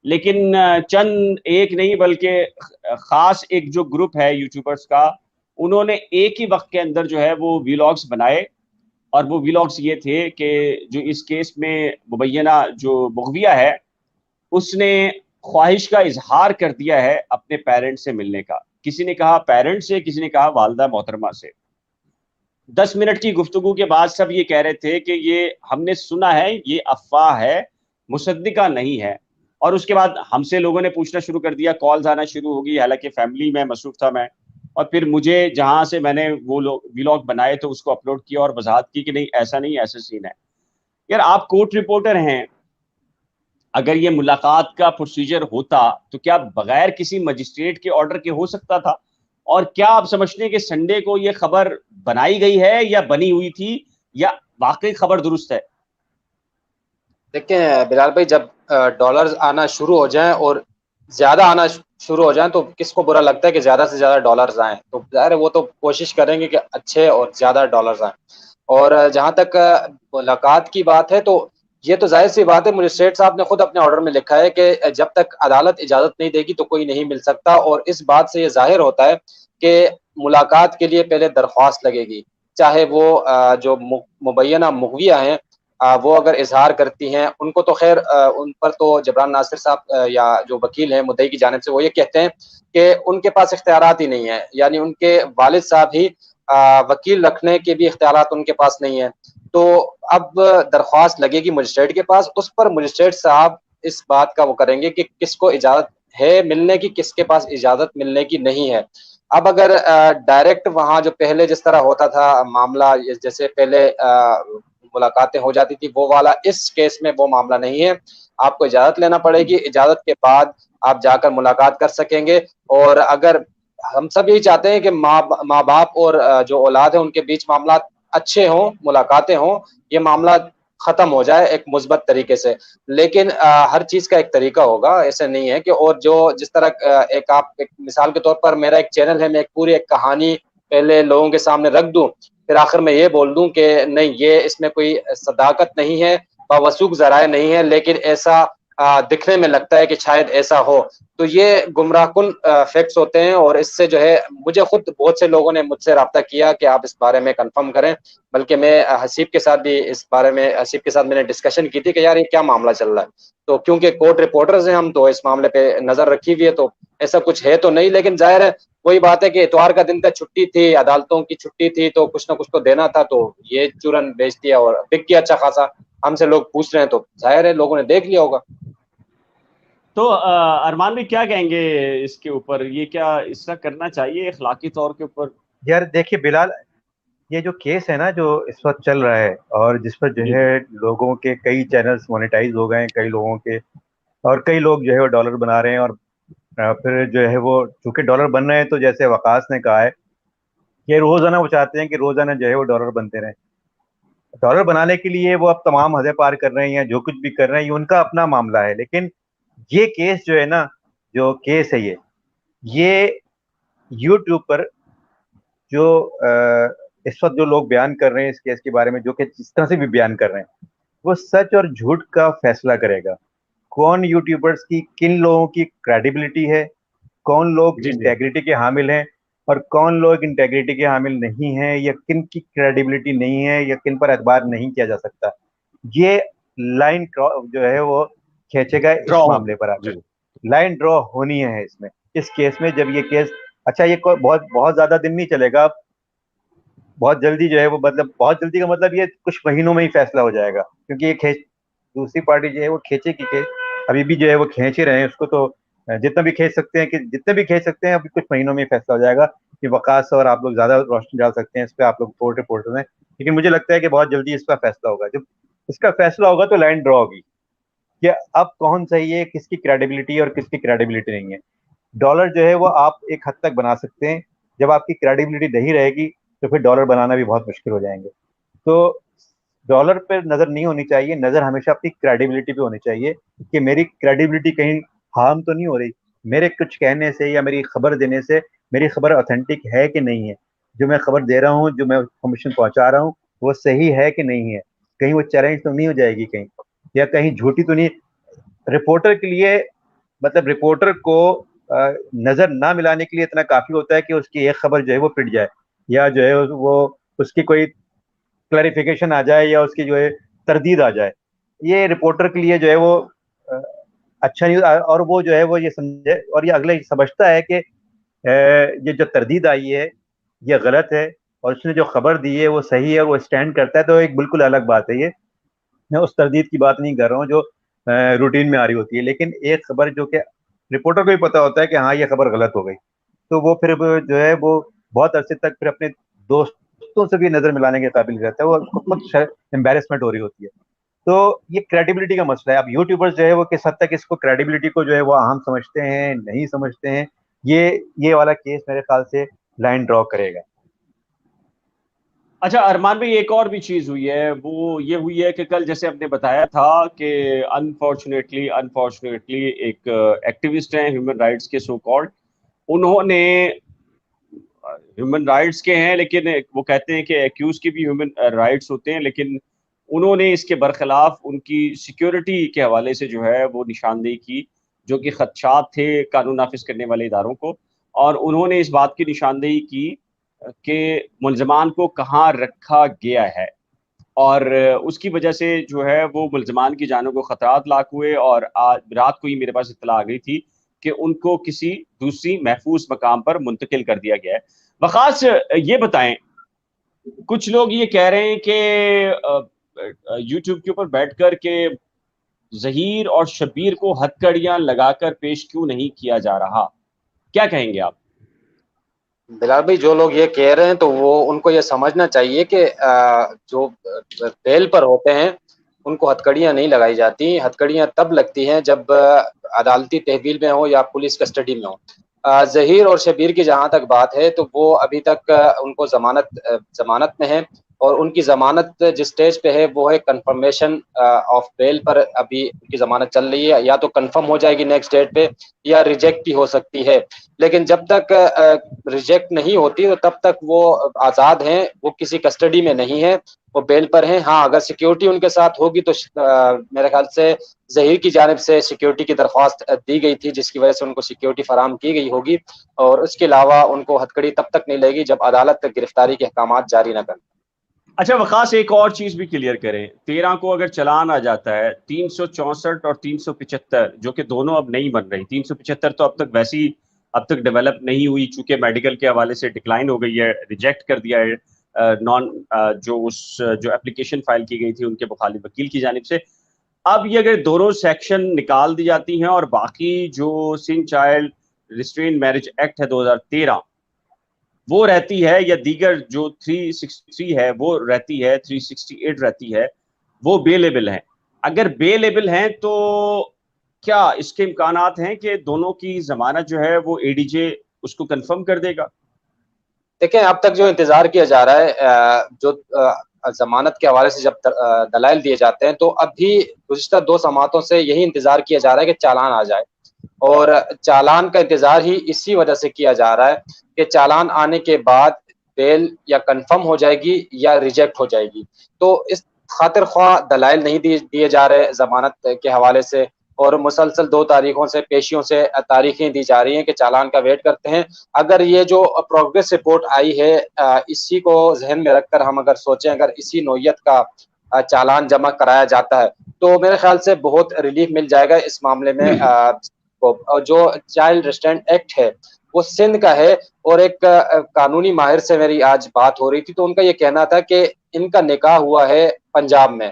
लेकिन चंद एक नहीं बल्कि खास एक जो ग्रुप है यूट्यूबर्स का, उन्होंने एक ही वक्त के अंदर जो है वो वीलॉग्स बनाए, और वो वीलॉग्स ये थे कि जो इस केस में मुबैना जो मुगविया है उसने ख्वाहिश का इजहार कर दिया है अपने पेरेंट्स से मिलने का। किसी ने कहा पेरेंट्स से, किसी ने कहा वालदा मोहतरमा से। 10 मिनट की गुफ्तगू के बाद सब ये कह रहे थे कि ये हमने सुना है, ये अफवाह है, मुसद्दिका नहीं है। और उसके बाद हमसे लोगों ने पूछना शुरू कर दिया, कॉल्स आना शुरू हो गई, हालांकि फैमिली में मसरूफ था मैं, और फिर मुझे जहां से मैंने वो व्लॉग बनाए तो उसको अपलोड किया और वजाहत की कि नहीं ऐसा नहीं, ऐसा सीन है। यार आप कोर्ट रिपोर्टर हैं, अगर ये मुलाकात का प्रोसीजर होता तो क्या बगैर किसी मजिस्ट्रेट के ऑर्डर के हो सकता था? और क्या आप समझते हैं कि संडे को ये खबर बनाई गई है या बनी हुई थी, या वाकई खबर दुरुस्त है? देखिए बिलाल भाई, जब डॉलर्स आना शुरू हो जाएं और ज़्यादा आना शुरू हो जाएं तो किसको बुरा लगता है कि ज़्यादा से ज़्यादा डॉलर्स आएँ। तो ज़ाहिर है वो तो कोशिश करेंगे कि अच्छे और ज़्यादा डॉलर्स आएँ। और जहाँ तक मुलाकात की बात है, तो ये तो ज़ाहिर-सी बात है, मजिस्ट्रेट साहब ने खुद अपने ऑर्डर में लिखा है कि जब तक अदालत इजाज़त नहीं देगी तो कोई नहीं मिल सकता, और इस बात से ये ज़ाहिर होता है कि मुलाकात के लिए पहले दरख्वास्त लगेगी। चाहे वो जो मुबैना मुगविया हैं, वो अगर इज़हार करती हैं, उनको तो ख़ैर उन पर तो जबरान नासिर साहब या जो वकील हैं मुद्दई की जानिब से, वो ये कहते हैं कि उनके पास इख्तियारात ही नहीं है, यानी उनके वालिद साहब ही वकील रखने के भी इख्तियारात उनके पास नहीं है। तो अब दरख्वास्त लगेगी मजिस्ट्रेट के पास, उस पर मजिस्ट्रेट साहब इस बात का वो करेंगे कि किसको इजाज़त है मिलने की, किसके पास इजाज़त मिलने की नहीं है। अब अगर डायरेक्ट वहाँ जो पहले जिस तरह होता था मामला, जैसे पहले मुलाकातें हो जाती थी, वो वाला इस केस में वो मामला नहीं है। आपको इजाज़त लेना पड़ेगी, इजाज़त के बाद आप जाकर मुलाकात कर सकेंगे। और अगर हम सब यही चाहते हैं कि माँ बाप और जो औलाद है उनके बीच मामला अच्छे हों, मुलाकातें हों, ये मामला ख़त्म हो जाए एक मुस्बत तरीके से। लेकिन हर चीज़ का एक तरीका होगा, ऐसे नहीं है कि, और जो जिस तरह एक मिसाल के तौर पर मेरा एक चैनल है, मैं एक पूरी एक कहानी पहले लोगों के सामने रख दूँ, फिर आखिर में ये बोल दूँ कि नहीं, ये इसमें कोई सदाकत नहीं है, बावसूख ज़राए नहीं है, लेकिन ऐसा दिखने में लगता है कि शायद ऐसा हो। तो ये गुमराहकुन फैक्ट्स होते हैं, और इससे जो है मुझे खुद बहुत से लोगों ने मुझसे राब्ता किया कि आप इस बारे में कन्फर्म करें। बल्कि मैं हसीब के साथ भी इस बारे में, हसीब के साथ मैंने डिस्कशन की थी कि यार ये क्या मामला चल रहा है। तो क्योंकि कोर्ट रिपोर्टर्स हैं हम, तो इस मामले पे नज़र रखी हुई है, तो ऐसा कुछ है तो नहीं, लेकिन ज़ाहिर है वही बात है कि इतवार का दिन का छुट्टी थी, अदालतों की छुट्टी थी, तो कुछ ना कुछ तो देना था, तो ये चूरन बेच दिया और बिक गया अच्छा खासा। हमसे लोग पूछ रहे हैं तो ज़ाहिर है लोगों ने देख लिया होगा। तो अरमान भी क्या कहेंगे इसके ऊपर, ये क्या इस तरह करना चाहिए अखलाकी तौर के ऊपर? यार देखिए बिलाल, ये जो केस है ना जो इस वक्त चल रहा है, और जिस पर जो जी है जी लोगों के कई चैनल्स मोनेटाइज हो गए हैं, कई लोगों के, और कई लोग जो है वो डॉलर बना रहे हैं, और फिर जो है वो चूंकि डॉलर बन रहे हैं, तो जैसे वकास ने कहा है कि रोजाना वो चाहते हैं कि रोजाना जो है वो डॉलर बनते रहें। डॉलर बनाने के लिए वो अब तमाम हदें पार कर रहे हैं या जो कुछ भी कर रहे हैं, ये उनका अपना मामला है। लेकिन ये केस जो है ना, जो केस है ये यूट्यूब पर जो इस वक्त जो लोग बयान कर रहे हैं इस केस के बारे में, जो कि जिस तरह से भी बयान कर रहे हैं, वो सच और झूठ का फैसला करेगा। कौन यूट्यूबर्स की, किन लोगों की क्रेडिबिलिटी है, कौन लोग जी जी इंटेग्रिटी के हामिल हैं और कौन लोग इंटेग्रिटी के हामिल नहीं हैं, या किन की क्रेडिबिलिटी नहीं है, या किन पर एतबार नहीं किया जा सकता, ये लाइन जो है वो खींचेगा ड्रॉ इस हो। मामले पर आकर। जी लाइन ड्रॉ होनी है इसमें, इस केस में। जब ये केस, अच्छा ये बहुत बहुत ज्यादा दिन नहीं चलेगा, बहुत जल्दी जो है वो, मतलब बहुत जल्दी का मतलब ये कुछ महीनों में ही फैसला हो जाएगा, क्योंकि ये खींच, दूसरी पार्टी जो है वो खींचेगी केस, अभी भी जो है वो खींच ही रहे हैं उसको, तो जितना भी खींच सकते हैं, कि जितने भी खींच सकते हैं, अभी कुछ महीनों में ही फैसला हो जाएगा। कि वकास और आप लोग ज्यादा रोशनी डाल सकते हैं इस पर, आप लोग कोर्ट रिपोर्टर हैं, लेकिन मुझे लगता है कि बहुत जल्दी इसका फैसला होगा। जब इसका फैसला होगा तो लाइन ड्रॉ होगी कि अब कौन सही है, किसकी क्रेडिबिलिटी और किसकी क्रेडिबिलिटी नहीं है। डॉलर जो है वो आप एक हद तक बना सकते हैं, जब आपकी क्रेडिबिलिटी नहीं रहेगी तो फिर डॉलर बनाना भी बहुत मुश्किल हो जाएंगे। तो डॉलर पर नज़र नहीं होनी चाहिए, नज़र हमेशा अपनी क्रेडिबिलिटी पे होनी चाहिए कि मेरी क्रेडिबिलिटी कहीं हार्म तो नहीं हो रही, मेरे कुछ कहने से या मेरी खबर देने से मेरी खबर ऑथेंटिक है कि नहीं है, जो मैं खबर दे रहा हूँ, जो मैं इन्फॉर्मेशन पहुंचा रहा हूँ वो सही है कि नहीं है, कहीं वो चैलेंज तो नहीं हो जाएगी कहीं, या कहीं झूठी तो नहीं। रिपोर्टर के लिए, मतलब रिपोर्टर को नजर ना मिलाने के लिए इतना काफी होता है कि उसकी एक खबर जो है वो पिट जाए, या जो है वो उसकी कोई क्लैरिफिकेशन आ जाए, या उसकी जो है तरदीद आ जाए। ये रिपोर्टर के लिए जो है वो अ, अच्छा नहीं, और वो जो है वो ये समझे और ये अगले समझता है कि ये जो तरदीद आई है ये गलत है, और उसने जो खबर दी है वो सही है और वो स्टैंड करता है, तो एक बिल्कुल अलग बात है ये। मैं उस तरदीद की बात नहीं कर रहा हूँ जो रूटीन में आ रही होती है, लेकिन एक खबर जो कि रिपोर्टर को भी पता होता है कि हाँ ये खबर गलत हो गई, तो वो फिर जो है वो बहुत अरसे तक फिर अपने दोस्तों से भी नजर मिलाने के काबिल रहता है, वो खुद एम्बेरसमेंट हो रही होती है। तो ये क्रेडिबिलिटी का मसला है। अब यूट्यूबर्स जो है वो किस हद तक इसको क्रेडिबिलिटी को जो है वो अहम समझते हैं, नहीं समझते हैं, ये वाला केस मेरे ख्याल से लाइन ड्रॉ करेगा। अच्छा अरमान भाई, एक और भी चीज हुई है, वो ये हुई है कि कल जैसे आपने बताया था कि अनफॉर्चुनेटली एक एक्टिविस्ट हैं ह्यूमन राइट्स के, सो कॉल्ड, उन्होंने, ह्यूमन राइट्स के हैं लेकिन वो कहते हैं कि एक्यूज के भी ह्यूमन राइट्स होते हैं, लेकिन उन्होंने इसके बरखिलाफ उनकी सिक्योरिटी के हवाले से जो है वो निशानदेही की, जो कि खदशात थे कानून नाफिज करने वाले इदारों को। और उन्होंने इस बात की निशानदेही की कि मुलजमान को कहाँ रखा गया है, और उसकी वजह से जो है वो मुलजमान की जानों को खतरात लाक हुए, और आज रात को ही मेरे पास इत्तला आ गई थी कि उनको किसी दूसरी महफूज मकाम पर मुंतकिल कर दिया गया है। वखास ये बताएं, कुछ लोग ये कह रहे हैं कि यूट्यूब के ऊपर बैठकर के जहीर और शबीर को हथकड़ियां लगाकर पेश क्यों नहीं किया जा रहा, क्या कहेंगे आप? बिलाल भाई, जो लोग ये कह रहे हैं तो वो उनको ये समझना चाहिए कि जो बेल पर होते हैं उनको हथकड़ियां नहीं लगाई जाती। हथकड़ियां तब लगती हैं जब अदालती तहवील में हो या पुलिस कस्टडी में हो। जहीर और शबीर की जहां तक बात है तो वो अभी तक उनको जमानत में है, और उनकी जमानत जिस स्टेज पे है वो है कंफर्मेशन ऑफ बेल पर। अभी उनकी जमानत चल रही है, या तो कंफर्म हो जाएगी नेक्स्ट डेट पे या रिजेक्ट भी हो सकती है। लेकिन जब तक रिजेक्ट नहीं होती तो तब तक वो आज़ाद हैं, वो किसी कस्टडी में नहीं है, वो बेल पर हैं। हाँ, अगर सिक्योरिटी उनके साथ होगी तो मेरे ख्याल से ज़हीर की जानिब से सिक्योरिटी की दरख्वास्त दी गई थी, जिसकी वजह से उनको सिक्योरिटी फराहम की गई होगी, और उसके अलावा उनको हथकड़ी तब तक नहीं लगेगी जब अदालत गिरफ्तारी के अहकामात जारी न करें। अच्छा वखास, एक और चीज भी क्लियर करें, 13 को अगर चलान आ जाता है, 364 और 375 जो कि दोनों अब नहीं बन रही, 375 तो अब तक वैसे ही अब तक डेवलप नहीं हुई, चूंकि मेडिकल के हवाले से डिक्लाइन हो गई है, रिजेक्ट कर दिया है नॉन जो एप्लीकेशन फाइल की गई थी उनके मुखालिफ वकील की जानिब से। अब ये अगर दोनों सेक्शन निकाल दी जाती हैं और बाकी जो Sindh child restraint marriage act है 2013 वो रहती है, या दीगर जो 363 है वो रहती है, 368 रहती है, वो बेलेबल हैं। अगर बेलेबल हैं तो क्या इसके इम्कानात हैं कि दोनों की जमानत जो है वो एडीजे उसको कंफर्म कर देगा? देखें, अब तक जो इंतजार किया जा रहा है, जो जमानत के हवाले से जब दलाइल दिए जाते हैं तो अभी गुज़िश्ता 2 समातों से यही इंतजार किया जा रहा है कि चालान आ जाए, और चालान का इंतजार ही इसी वजह से किया जा रहा है कि चालान आने के बाद बेल या कंफर्म हो जाएगी या रिजेक्ट हो जाएगी। तो इस खातिर ख्वाह दलाइल नहीं दिए जा रहे जमानत के हवाले से, और मुसलसल 2 तारीखों से पेशियों से तारीखें दी जा रही हैं कि चालान का वेट करते हैं। अगर ये जो प्रोग्रेस रिपोर्ट आई है, इसी को ज़हन में रखकर हम अगर सोचें, अगर इसी नौइयत का चालान जमा कराया जाता है तो मेरे ख्याल से बहुत रिलीफ मिल जाएगा इस मामले में। जो चाइल्ड रिस्ट्रेंट एक्ट है वो सिंध का है, और एक कानूनी माहिर से मेरी आज बात हो रही थी तो उनका ये कहना था कि इनका निकाह हुआ है पंजाब में।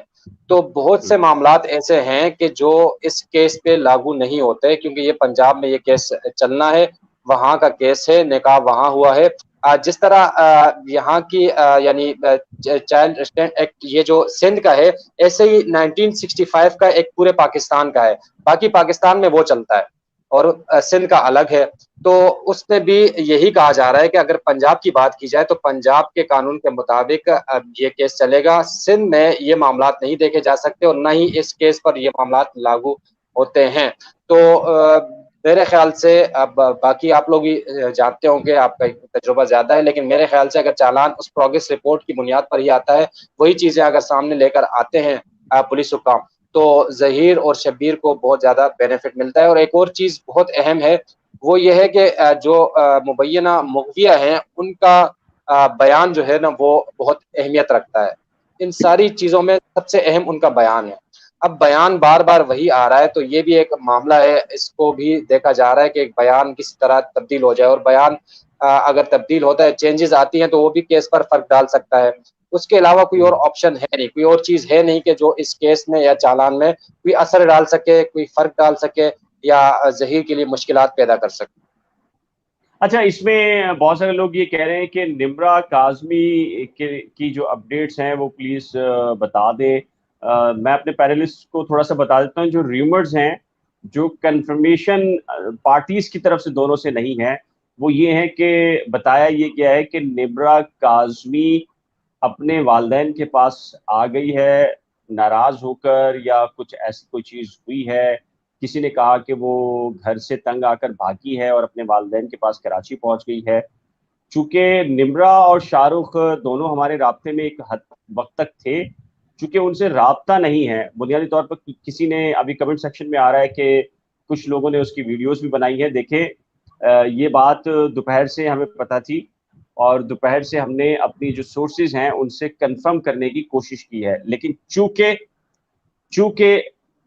तो बहुत से मामलात ऐसे हैं कि जो इस केस पे लागू नहीं होते, क्योंकि ये पंजाब में ये केस चलना है, वहाँ का केस है, निकाह वहाँ हुआ है। जिस तरह यहाँ की यानी चाइल्ड रिस्ट्रेंट एक्ट ये जो सिंध का है, ऐसे ही 1965 का एक पूरे पाकिस्तान का है, बाकी पाकिस्तान में वो चलता है। और सिंध का अलग है। तो उसमें भी यही कहा जा रहा है कि अगर पंजाब की बात की जाए तो पंजाब के कानून के मुताबिक अब ये केस चलेगा। सिंध में ये मामलात नहीं देखे जा सकते और न ही इस केस पर ये मामलात लागू होते हैं। तो मेरे ख्याल से अब बाकी आप लोग भी जानते होंगे, आपका तजुर्बा ज़्यादा है, लेकिन मेरे ख्याल से अगर चालान उस प्रोग्रेस रिपोर्ट की बुनियाद पर ही आता है, वही चीज़ें अगर सामने लेकर आते हैं पुलिस हुकाम, तो ज़हीर और शब्बीर को बहुत ज़्यादा बेनिफिट मिलता है। और एक और चीज़ बहुत अहम है, वो ये है कि जो मुबैना मुग़विया हैं, उनका बयान जो है ना, वो बहुत अहमियत रखता है। इन सारी चीज़ों में सबसे अहम उनका बयान है। अब बयान बार-बार वही आ रहा है, तो ये भी एक मामला है, इसको भी देखा जा रहा है कि एक बयान किस तरह तब्दील हो जाए, और बयान अगर तब्दील होता है, चेंजेज़ आती हैं, तो वो भी केस पर फ़र्क डाल सकता है। उसके अलावा कोई और ऑप्शन है नहीं, कोई और चीज़ है नहीं कि जो इस केस में या चालान में कोई असर डाल सके, कोई फ़र्क डाल सके या ज़हीर के लिए मुश्किलात पैदा कर सके। अच्छा, इसमें बहुत सारे लोग ये कह रहे हैं कि निम्रा काज़मी के की जो अपडेट्स हैं वो प्लीज़ बता दें। मैं अपने पैनलिस्ट को थोड़ा-सा बता देता हूँ, जो र्यूमर्स हैं, जो कन्फर्मेशन पार्टीज़ की तरफ से दोनों से नहीं है, वो ये है कि बताया ये गया है कि निम्रा काज़मी अपने वालिदैन के पास आ गई है, नाराज़ होकर, या कुछ ऐसी कोई चीज़ हुई है। किसी ने कहा कि वो घर से तंग आकर भागी है और अपने वालिदैन के पास कराची पहुँच गई है। चूँकि निम्रा और शाहरुख दोनों हमारे राब्ते में एक हद वक़्त तक थे, चूँकि उनसे राब्ता नहीं है, बुनियादी तौर पर किसी ने अभी कमेंट सेक्शन में आ रहा है कि कुछ लोगों ने उसकी वीडियोज़ भी बनाई है। देखें, ये बात दोपहर से हमें पता थी और दोपहर से हमने अपनी जो सोर्सेज़ हैं, उनसे कन्फर्म करने की कोशिश की है। लेकिन चूँकि चूँकि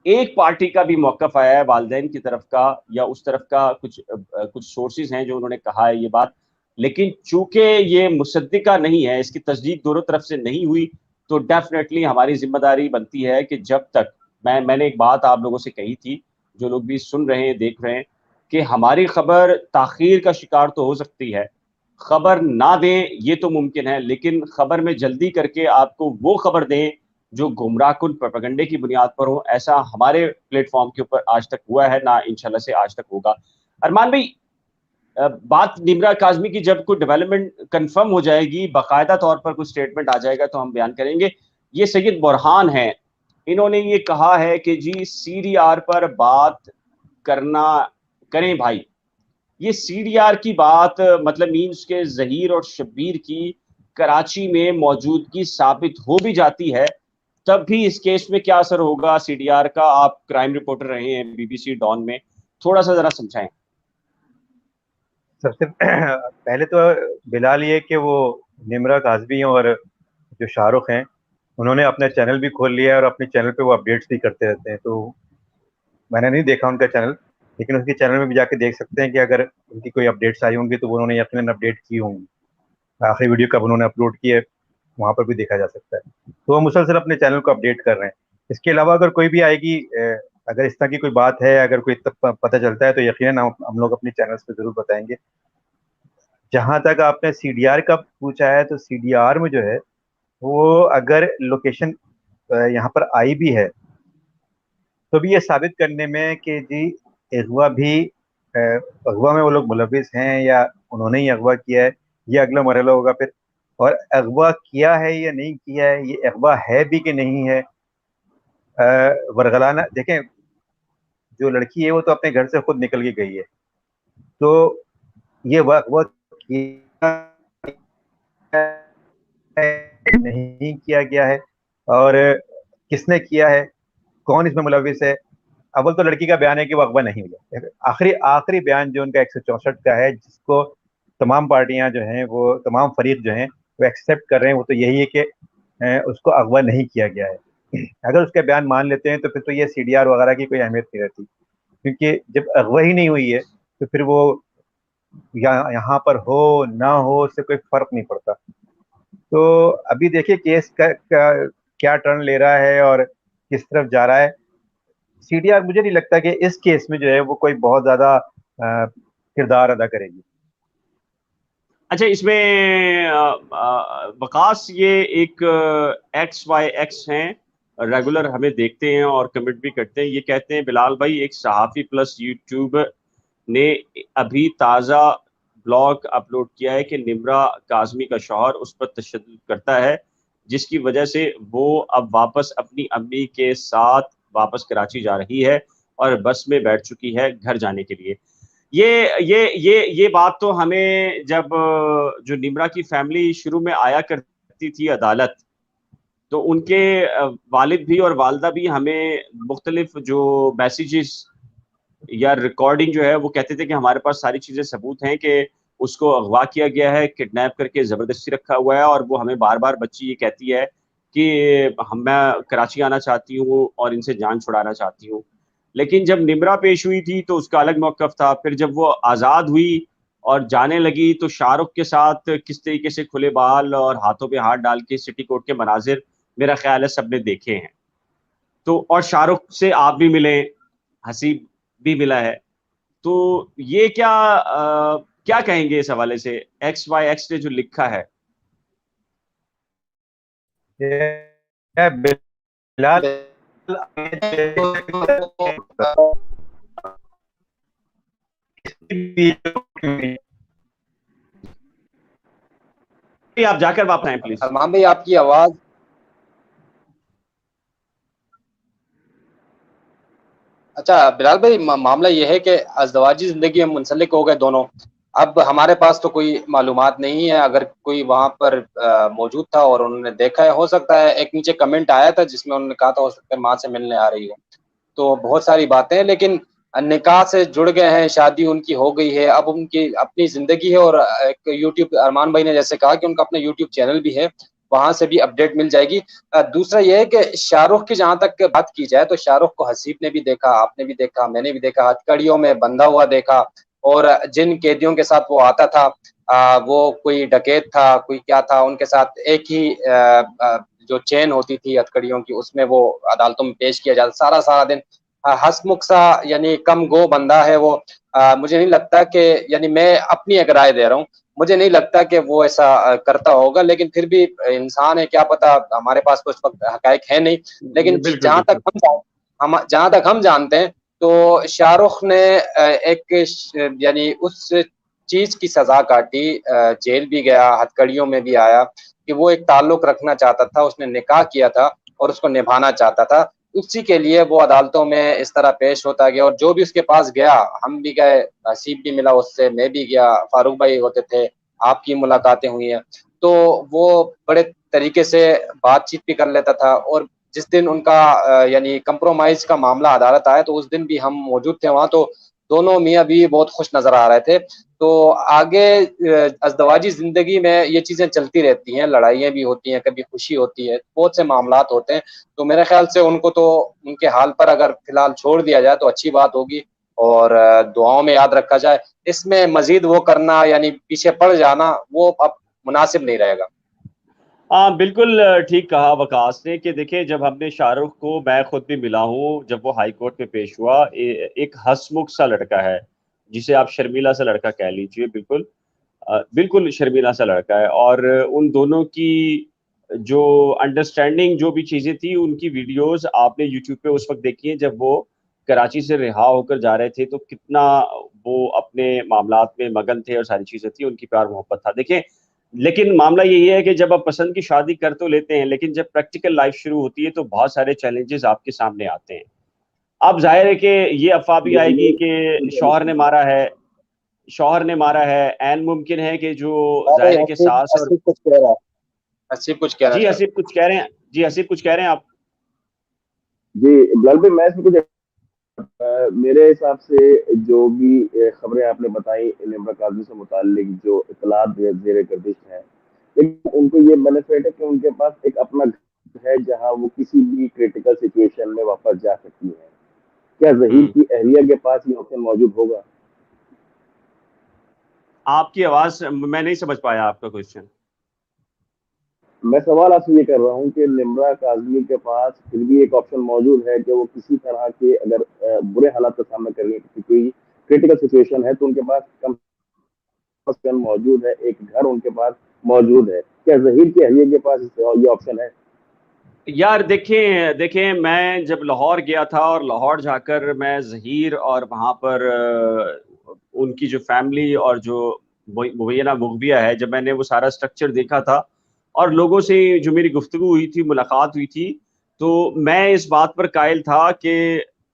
एक पार्टी का भी मौक़िफ़ आया है वालिदैन की तरफ का, या उस तरफ का कुछ सोर्सेज़ हैं जो उन्होंने कहा है ये बात, लेकिन चूँकि ये मुसद्दिक़ा नहीं है, इसकी तस्दीक दोनों तरफ से नहीं हुई, तो डेफ़िनेटली हमारी ज़िम्मेदारी बनती है कि जब तक मैंने एक बात आप लोगों से कही थी, जो लोग भी सुन रहे हैं, देख रहे हैं, कि हमारी खबर ताख़ीर का शिकार तो हो सकती है, खबर ना दें ये तो मुमकिन है, लेकिन खबर में जल्दी करके आपको वो खबर दें जो गुमराहकुन प्रोपेगेंडे की बुनियाद पर हो, ऐसा हमारे प्लेटफ़ॉर्म के ऊपर आज तक हुआ है, ना इंशाल्लाह से आज तक होगा। अरमान भाई, बात निम्रा काज़मी की जब कोई डेवलपमेंट कन्फर्म हो जाएगी, बाकायदा तौर पर कोई स्टेटमेंट आ जाएगा तो हम बयान करेंगे। ये सैयद बुरहान हैं, इन्होंने ये कहा है कि जी सीडीआर पर बात करना करें भाई। ये सीडीआर की बात मतलब मीन्स के ज़हीर और शब्बीर की कराची में मौजूदगी साबित हो भी जाती है, तब भी इस केस में क्या असर होगा सीडीआर का? आप क्राइम रिपोर्टर रहे हैं बीबीसी डॉन में, थोड़ा-सा ज़रा समझाएँ। सबसे पहले तो बिलाल ये कि वो निम्रा काज़मी और जो शाहरुख हैं, उन्होंने अपना चैनल भी खोल लिया है और अपने चैनल पे वो अपडेट्स भी करते रहते हैं। तो मैंने नहीं देखा उनका चैनल, लेकिन उसके चैनल में भी जाके देख सकते हैं कि अगर उनकी कोई अपडेट्स आई होंगी तो वो उन्होंने यकीनन अपडेट की होंगी। आखिरी वीडियो कब उन्होंने अपलोड की है, वहाँ पर भी देखा जा सकता है। तो वो मुसलसल अपने चैनल को अपडेट कर रहे हैं। इसके अलावा अगर कोई भी आएगी, अगर इस तरह की कोई बात है, अगर कोई पता चलता है तो यकीनन हम लोग अपने चैनल्स पे ज़रूर बताएंगे। जहाँ तक आपने सीडीआर का पूछा है, तो सीडीआर में जो है वो अगर लोकेशन यहाँ पर आई भी है, तो भी ये साबित करने में कि जी अगवा भी अगवा में वो लोग मुलविस हैं या उन्होंने ही अगवा किया है, ये अगला मरहला होगा फिर। और अगवा किया है या नहीं किया है, ये अगवा है भी कि नहीं है, वरगलाना देखें, जो लड़की है वो तो अपने घर से खुद निकल के गई है, तो ये अगवा किया नहीं किया गया है और किसने किया है, कौन इसमें मुलविस है। अव्वल तो लड़की का बयान है कि वो अगवा नहीं हुआ। आखिरी आखिरी बयान जो उनका 164 का है, जिसको तमाम पार्टियां जो हैं, वो तमाम फरीक जो हैं वो एक्सेप्ट कर रहे हैं, वो तो यही है कि उसको अगवा नहीं किया गया है। अगर उसका बयान मान लेते हैं तो फिर तो ये सीडीआर वगैरह की कोई अहमियत नहीं रहती, क्योंकि जब अगवा ही नहीं हुई है तो फिर वो यहाँ पर हो ना हो उससे कोई फर्क नहीं पड़ता। तो अभी देखिए केस का क्या टर्न ले रहा है और किस तरफ जा रहा है। सीडीआर मुझे नहीं लगता कि इस केस में जो है वो कोई बहुत ज्यादा किरदार अदा करेगी। अच्छा, इसमें वकास ये एक XYX हैं, रेगुलर हमें देखते हैं और कमेंट भी करते हैं। ये कहते हैं बिलाल भाई एक सहाफ़ी प्लस यूट्यूबर ने अभी ताज़ा ब्लॉग अपलोड किया है कि निम्रा काज़मी का शौहर उस पर तशद्दुद करता है, जिसकी वजह से वो अब वापस अपनी अम्मी के साथ वापस कराची जा रही है और बस में बैठ चुकी है घर जाने के लिए। ये बात तो हमें जब जो निम्रा की फैमिली शुरू में आया करती थी अदालत, तो उनके वालिद भी और वालदा भी हमें मुख्तलिफ जो मैसेजेस या रिकॉर्डिंग जो है वो कहते थे कि हमारे पास सारी चीज़ें सबूत हैं कि उसको अगवा किया गया है, किडनैप करके ज़बरदस्ती रखा हुआ है, और वो हमें बार-बार बच्ची ये कहती है कि मैं कराची आना चाहती हूँ और इनसे जान छुड़ाना चाहती हूँ। लेकिन जब निम्रा पेश हुई थी तो उसका अलग मौक़िफ़ था। फिर जब वो आज़ाद हुई और जाने लगी तो शाहरुख के साथ किस तरीके से खुले बाल और हाथों पे हाथ डाल के सिटी कोर्ट के मनाज़िर मेरा ख़्याल है सबने देखे हैं। तो और शाहरुख से आप भी मिले, हसीब भी मिला है। तो ये क्या कहेंगे इस हवाले से? एक्स वाई एक्स ने जो लिखा है। ये बिलाल आप जाकर वापस आएँ प्लीज़। अरमान भाई आपकी आवाज़ अच्छा बिलाल भाई, मामला ये है कि अज़दवाजी ज़िंदगी में मुंसलिक हो गए दोनों। अब हमारे पास तो कोई मालूमात नहीं है, अगर कोई वहाँ पर मौजूद था और उन्होंने देखा है, हो सकता है एक नीचे कमेंट आया था जिसमें उन्होंने कहा था हो सकता है माँ से मिलने आ रही हो। तो बहुत सारी बातें हैं, लेकिन निकाह से जुड़ गए हैं, शादी उनकी हो गई है, अब उनकी अपनी ज़िंदगी है और एक यूट्यूब, अरमान भाई ने जैसे कहा कि उनका अपना यूट्यूब चैनल भी है, वहाँ से भी अपडेट मिल जाएगी। दूसरा ये है कि शाहरुख की जहाँ तक बात की जाए तो शाहरुख को हसीब ने भी देखा, आपने भी देखा, मैंने भी देखा, हथकड़ियों में बंधा हुआ देखा, और जिन कैदियों के साथ वो आता था वो कोई डकैत था, कोई क्या था, उनके साथ एक ही जो चेन होती थी हथकड़ियों की, उसमें वो अदालतों में पेश किया जाता, सारा दिन हंसमुख सा, यानी कम गो बंदा है वो। मुझे नहीं लगता कि, यानी मैं अपनी एक राय दे रहा हूँ, मुझे नहीं लगता कि वो ऐसा करता होगा, लेकिन फिर भी इंसान है, क्या पता, हमारे पास तो इस वक्त हकायक है नहीं। लेकिन बिल्कुल, जहाँ तक बिल्कुल। जहाँ तक हम जानते हैं तो शाहरुख ने यानी उस चीज की सजा काटी, जेल भी गया, हथकड़ियों में भी आया, कि वो एक ताल्लुक रखना चाहता था, उसने निकाह किया था और उसको निभाना चाहता था। उसी के लिए वो अदालतों में इस तरह पेश होता गया, और जो भी उसके पास गया, हम भी गए, हसीब भी मिला उससे, मैं भी गया, फारूक भाई होते थे, आपकी मुलाकातें हुई हैं, तो वो बड़े तरीके से बातचीत भी कर लेता था। और जिस दिन उनका यानी कंप्रोमाइज का मामला अदालत आया तो उस दिन भी हम मौजूद थे वहाँ, तो दोनों मियाँ बीवी बहुत खुश नजर आ रहे थे। तो आगे अज़दवाजी ज़िंदगी में ये चीज़ें चलती रहती हैं, लड़ाइयाँ भी होती हैं, कभी खुशी होती है, बहुत से मामलात होते हैं। तो मेरे ख़्याल से उनको तो उनके हाल पर अगर फ़िलहाल छोड़ दिया जाए तो अच्छी बात होगी, और दुआओं में याद रखा जाए। इसमें मज़ीद वो करना, यानी पीछे पड़ जाना, वो अब मुनासिब नहीं रहेगा। हाँ, बिल्कुल ठीक कहा वकास ने कि देखिए, जब हमने शाहरुख को, मैं खुद भी मिला हूँ, जब वो हाई कोर्ट में पेश हुआ, एक हंसमुख सा लड़का है, जिसे आप शर्मीला सा लड़का कह लीजिए, बिल्कुल बिल्कुल शर्मीला सा लड़का है। और उन दोनों की जो अंडरस्टैंडिंग, जो भी चीज़ें थी, उनकी वीडियोस आपने यूट्यूब पे उस वक्त देखी है जब वो कराची से रिहा होकर जा रहे थे, तो कितना वो अपने मामलात में मगन थे और सारी चीज़ें थी, उनकी प्यार मोहब्बत था। देखिए, लेकिन मामला यही है कि जब आप पसंद की शादी कर तो लेते हैं, लेकिन जब प्रैक्टिकल लाइफ शुरू होती है तो बहुत सारे चैलेंजेस आपके सामने आते हैं। अब ज़ाहिर है कि ये अफ़वाह भी आएगी कि शौहर ने मारा है, ऐन मुमकिन है कि जो हाँ भाई, ज़ाहिर है कि हसीब सास और हसीब कुछ कह रहा है, हसीब कुछ कहना जी, चाह रहा हसीब कुछ कह रहे हैं, जी, हसीब कुछ कह रहे हैं आप? जी बिलाल भाई, मैं इसमें कुछ मेरे हिसाब से जो भी खबरें आपने बताई निम्रा काज़मी से मुताल्लिक, जो इतलात ज़ेर गर्दिश है, लेकिन उनको ये बेनिफिट है कि उनके पास एक अपना घर है जहां वो किसी भी क्रिटिकल सिचुएशन में वापस जा सकती हैं। क्या ज़हीर हुँ। की अहलिया के पास ये ऑप्शन मौजूद होगा? आपकी आवाज़ मैं नहीं समझ पाया आपका क्वेश्चन। मैं सवाल आपसे ये कर रहा हूँ कि निम्रा काज़मी के पास फिर भी एक ऑप्शन मौजूद है कि वो किसी तरह के अगर बुरे हालात का सामना करने की कोई क्रिटिकल सिचुएशन है तो उनके पास कम ऑप्शन मौजूद है, एक घर उनके पास मौजूद है। क्या ज़हीर की अहलिया के पास ये ऑप्शन है? यार देखें, मैं जब लाहौर गया था और लाहौर जाकर मैं ज़हीर और वहाँ पर उनकी जो फैमिली और जो मुबैना मुगबिया है, जब मैंने वो सारा स्ट्रक्चर देखा था और लोगों से जो मेरी गुफ्तगू हुई थी, मुलाकात हुई थी, तो मैं इस बात पर कायल था कि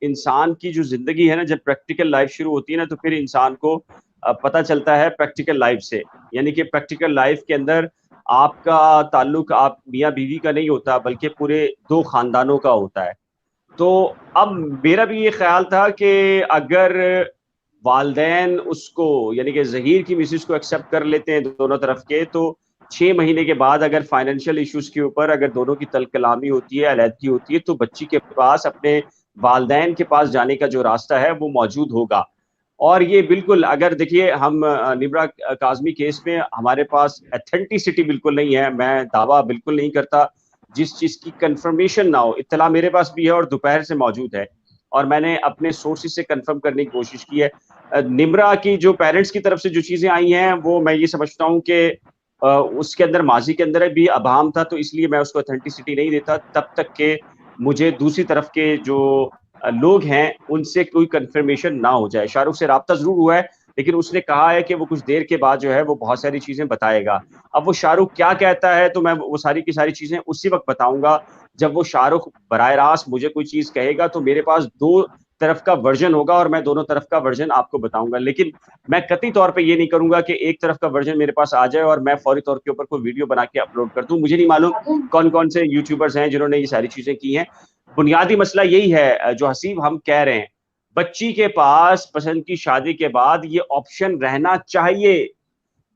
इंसान की जो ज़िंदगी है ना, जब प्रैक्टिकल लाइफ शुरू होती है ना, तो फिर इंसान को पता चलता है प्रैक्टिकल लाइफ से। यानी कि प्रैक्टिकल लाइफ के अंदर आपका ताल्लुक आप मियाँ-बीवी का नहीं होता, बल्कि पूरे 2 खानदानों का होता है। तो अब मेरा भी ये ख़्याल था कि अगर वालदैन उसको यानी कि ज़हीर की मिसेज़ को एक्सेप्ट कर लेते हैं दोनों तरफ के, तो 6 महीने के बाद अगर फाइनेंशियल इश्यूज़ के ऊपर अगर दोनों की तलकलामी होती है, अलहदगी होती है, तो बच्ची के पास अपने वालदैन के पास जाने का जो रास्ता है, वो मौजूद होगा। और ये बिल्कुल अगर देखिए हम निब्रा काज़मी केस में हमारे पास ऑथेंटिसिटी बिल्कुल नहीं है, मैं दावा बिल्कुल नहीं करता, जिस चीज़ की कन्फर्मेशन ना हो। इत्तला मेरे पास भी है और दोपहर से मौजूद है और मैंने अपने सोर्सेज़ से कन्फर्म करने की कोशिश की है। निम्रा की जो पेरेंट्स की तरफ से जो चीज़ें आई हैं, वो मैं ये समझता हूँ कि उसके अंदर माज़ी के अंदर भी अभाम था, तो इसलिए मैं उसको ऑथेंटिसिटी नहीं देता तब तक के मुझे दूसरी तरफ के जो लोग हैं, उनसे कोई कन्फर्मेशन ना हो जाए। शाहरुख से राब्ता ज़रूर हुआ है, लेकिन उसने कहा है कि वो कुछ देर के बाद जो है, वो बहुत सारी चीज़ें बताएगा। अब वो शाहरुख क्या कहता है, तो मैं वो सारी की सारी चीज़ें उसी वक़्त बताऊँगा, जब वो शाहरुख बराह रास्त मुझे कोई चीज़ कहेगा, तो मेरे पास 2 तरफ का वर्ज़न होगा और मैं दोनों तरफ का वर्ज़न आपको बताऊँगा। लेकिन मैं कतई तौर पे ये नहीं करूँगा कि एक तरफ का वर्ज़न मेरे पास आ जाए और मैं फ़ौरी तौर के ऊपर कोई वीडियो बना के अपलोड कर दूँ। मुझे नहीं मालूम कौन-कौन से यूट्यूबर्स हैं, जिन्होंने ये सारी चीज़ें की हैं। बुनियादी मसला यही है जो हसीब हम कह रहे हैं। बच्ची के पास पसंद की शादी के बाद ये ऑप्शन रहना चाहिए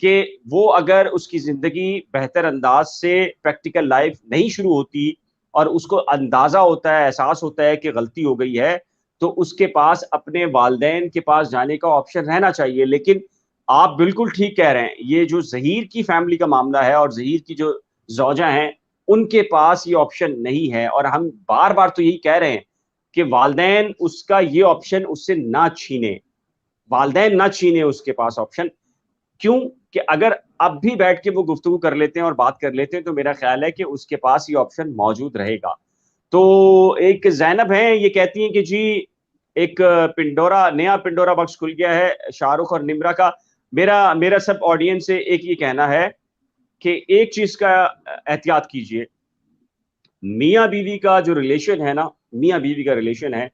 कि वो अगर उसकी ज़िंदगी बेहतर अंदाज़ से प्रैक्टिकल लाइफ़ नहीं शुरू होती और उसको अंदाज़ा होता है, एहसास होता है कि गलती हो गई है, तो उसके पास अपने वालिदैन के पास जाने का ऑप्शन रहना चाहिए। लेकिन आप बिल्कुल ठीक कह रहे हैं, ये जो ज़हीर की फ़ैमिली का मामला है और ज़हीर की जो ज़ौजा हैं, उनके पास ये ऑप्शन नहीं है और हम बार-बार तो यही कह रहे हैं कि वालिदैन उसका ये ऑप्शन उससे ना छीनें। वालिदैन ना छीनें उसके पास ऑप्शन। क्यों? कि अगर अब भी बैठ के वो गुफ्तगू कर लेते हैं और बात कर लेते हैं, तो मेरा ख़्याल है कि उसके पास ये ऑप्शन मौजूद रहेगा। तो एक ज़ैनब हैं, ये कहती हैं कि जी, एक नया पिंडोरा बॉक्स खुल गया है शाहरुख और निम्रा का। मेरा मेरा सब ऑडियंस से एक ये कहना है कि एक चीज़ का एहतियात कीजिए। मियाँ-बीवी का जो रिलेशन है ना, मियाँ-बीवी का रिलेशन है,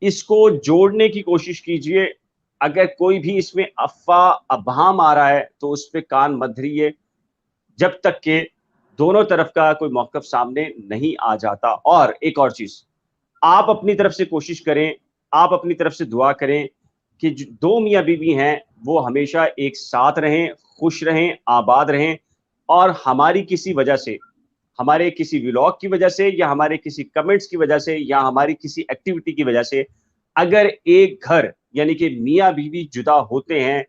इसको जोड़ने की कोशिश कीजिए। अगर कोई भी इसमें अफ़वाह, अबहम आ रहा है, तो उस पे कान मत धरिए, जब तक कि दोनों तरफ का कोई मौक़िफ़ सामने नहीं आ जाता। और एक और चीज़, आप अपनी तरफ से कोशिश करें, आप अपनी तरफ से दुआ करें कि ज 2 मियाँ-बीवी हैं, वो हमेशा एक साथ रहें, खुश रहें, आबाद रहें और हमारी किसी वजह से, हमारे किसी व्लॉग की वजह से या हमारे किसी कमेंट्स की वजह से या हमारी किसी एक्टिविटी की वजह से अगर एक घर यानी कि मियाँ-बीवी जुदा होते हैं,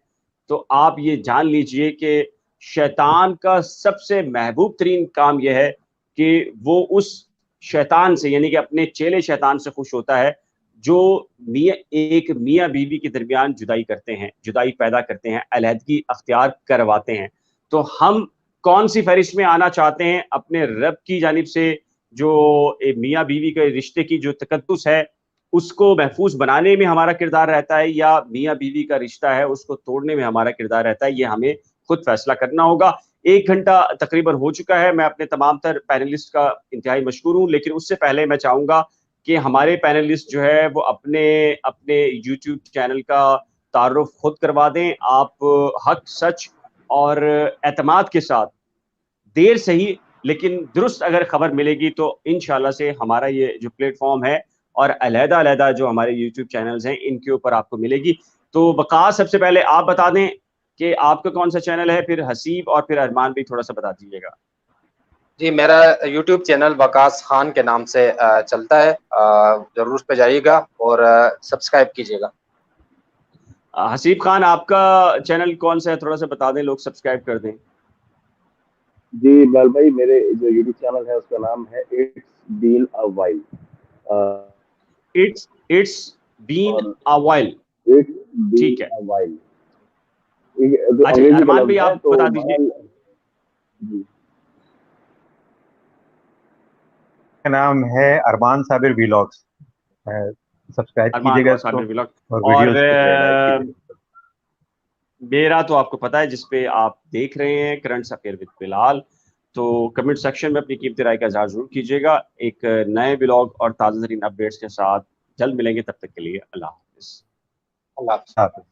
तो आप ये जान लीजिए कि शैतान का सबसे महबूब तरीन काम ये है कि वो उस शैतान से यानी कि अपने चेले शैतान से खुश होता है, जो एक मियाँ-बीवी के दरमियान जुदाई करते हैं, जुदाई पैदा करते हैं, अलहदगी अख्तियार करवाते हैं। तो हम कौन-सी फ़हरिस्त में आना चाहते हैं, अपने रब की जानिब से जो मियाँ-बीवी के रिश्ते की जो तकद्दुस है, उसको महफूज़ बनाने में हमारा किरदार रहता है या मियाँ-बीवी का रिश्ता है, उसको तोड़ने में हमारा किरदार रहता है, ये हमें खुद फ़ैसला करना होगा। 1 घंटा तकरीबन हो चुका है, मैं अपने तमाम तर पैनलिस्ट का इंतहाई मशकूर हूँ, लेकिन उससे पहले मैं चाहूँगा कि हमारे पैनलिस्ट जो है वो अपने अपने यूट्यूब चैनल का तारुफ़ खुद करवा दें। आप हक़, सच और एतमाद के साथ देर सही लेकिन दुरुस्त अगर खबर मिलेगी तो इंशाल्लाह से हमारा ये जो प्लेटफ़ॉर्म है और अलहदा-अलहदा जो हमारे यूट्यूब चैनल्स हैं, इनके ऊपर आपको मिलेगी। तो वक़ास सबसे पहले आप बता दें कि आपका कौन-सा चैनल है, फिर हसीब और फिर अरमान भी थोड़ा-सा बता दीजिएगा। जी, मेरा यूट्यूब चैनल वकास खान के नाम से चलता है। ज़रूर उस पे जाइएगा और सब्सक्राइब कीजिएगा। हसीब खान आपका चैनल कौन-सा है? थोड़ा-सा बता दें, लोग सब्सक्राइब कर दें। जी इकबाल भाई, मेरे जो यूट्यूब चैनल है उसका नाम है it's been a while. It's been और अ व्हाइल। इट्स बीन ठीक है। अ व्हाइल, तो अच्छा, अंग्रेजी का अरमान भाई लफ्ज है, आप तो बता दीजिए। बहरहाल जी। का नाम है अरमान साबिर व्लॉग्स। सब्सक्राइब अरमान कीजिएगा और इसको साबिर व्लॉग और और वीडियोस को जो है लाइक कीजिएगा। मेरा तो आपको पता है, जिसपे आप देख रहे हैं करंट अफेयर विद बिलाल। तो कमेंट सेक्शन में अपनी कीमती राय का इज़हार जरूर कीजिएगा। एक नए ब्लॉग और ताज़ा तरीन अपडेट्स के साथ जल्द मिलेंगे, तब तक के लिए अल्लाह हाफिज़। अल्लाह हाफ़िज़। हाफिज़।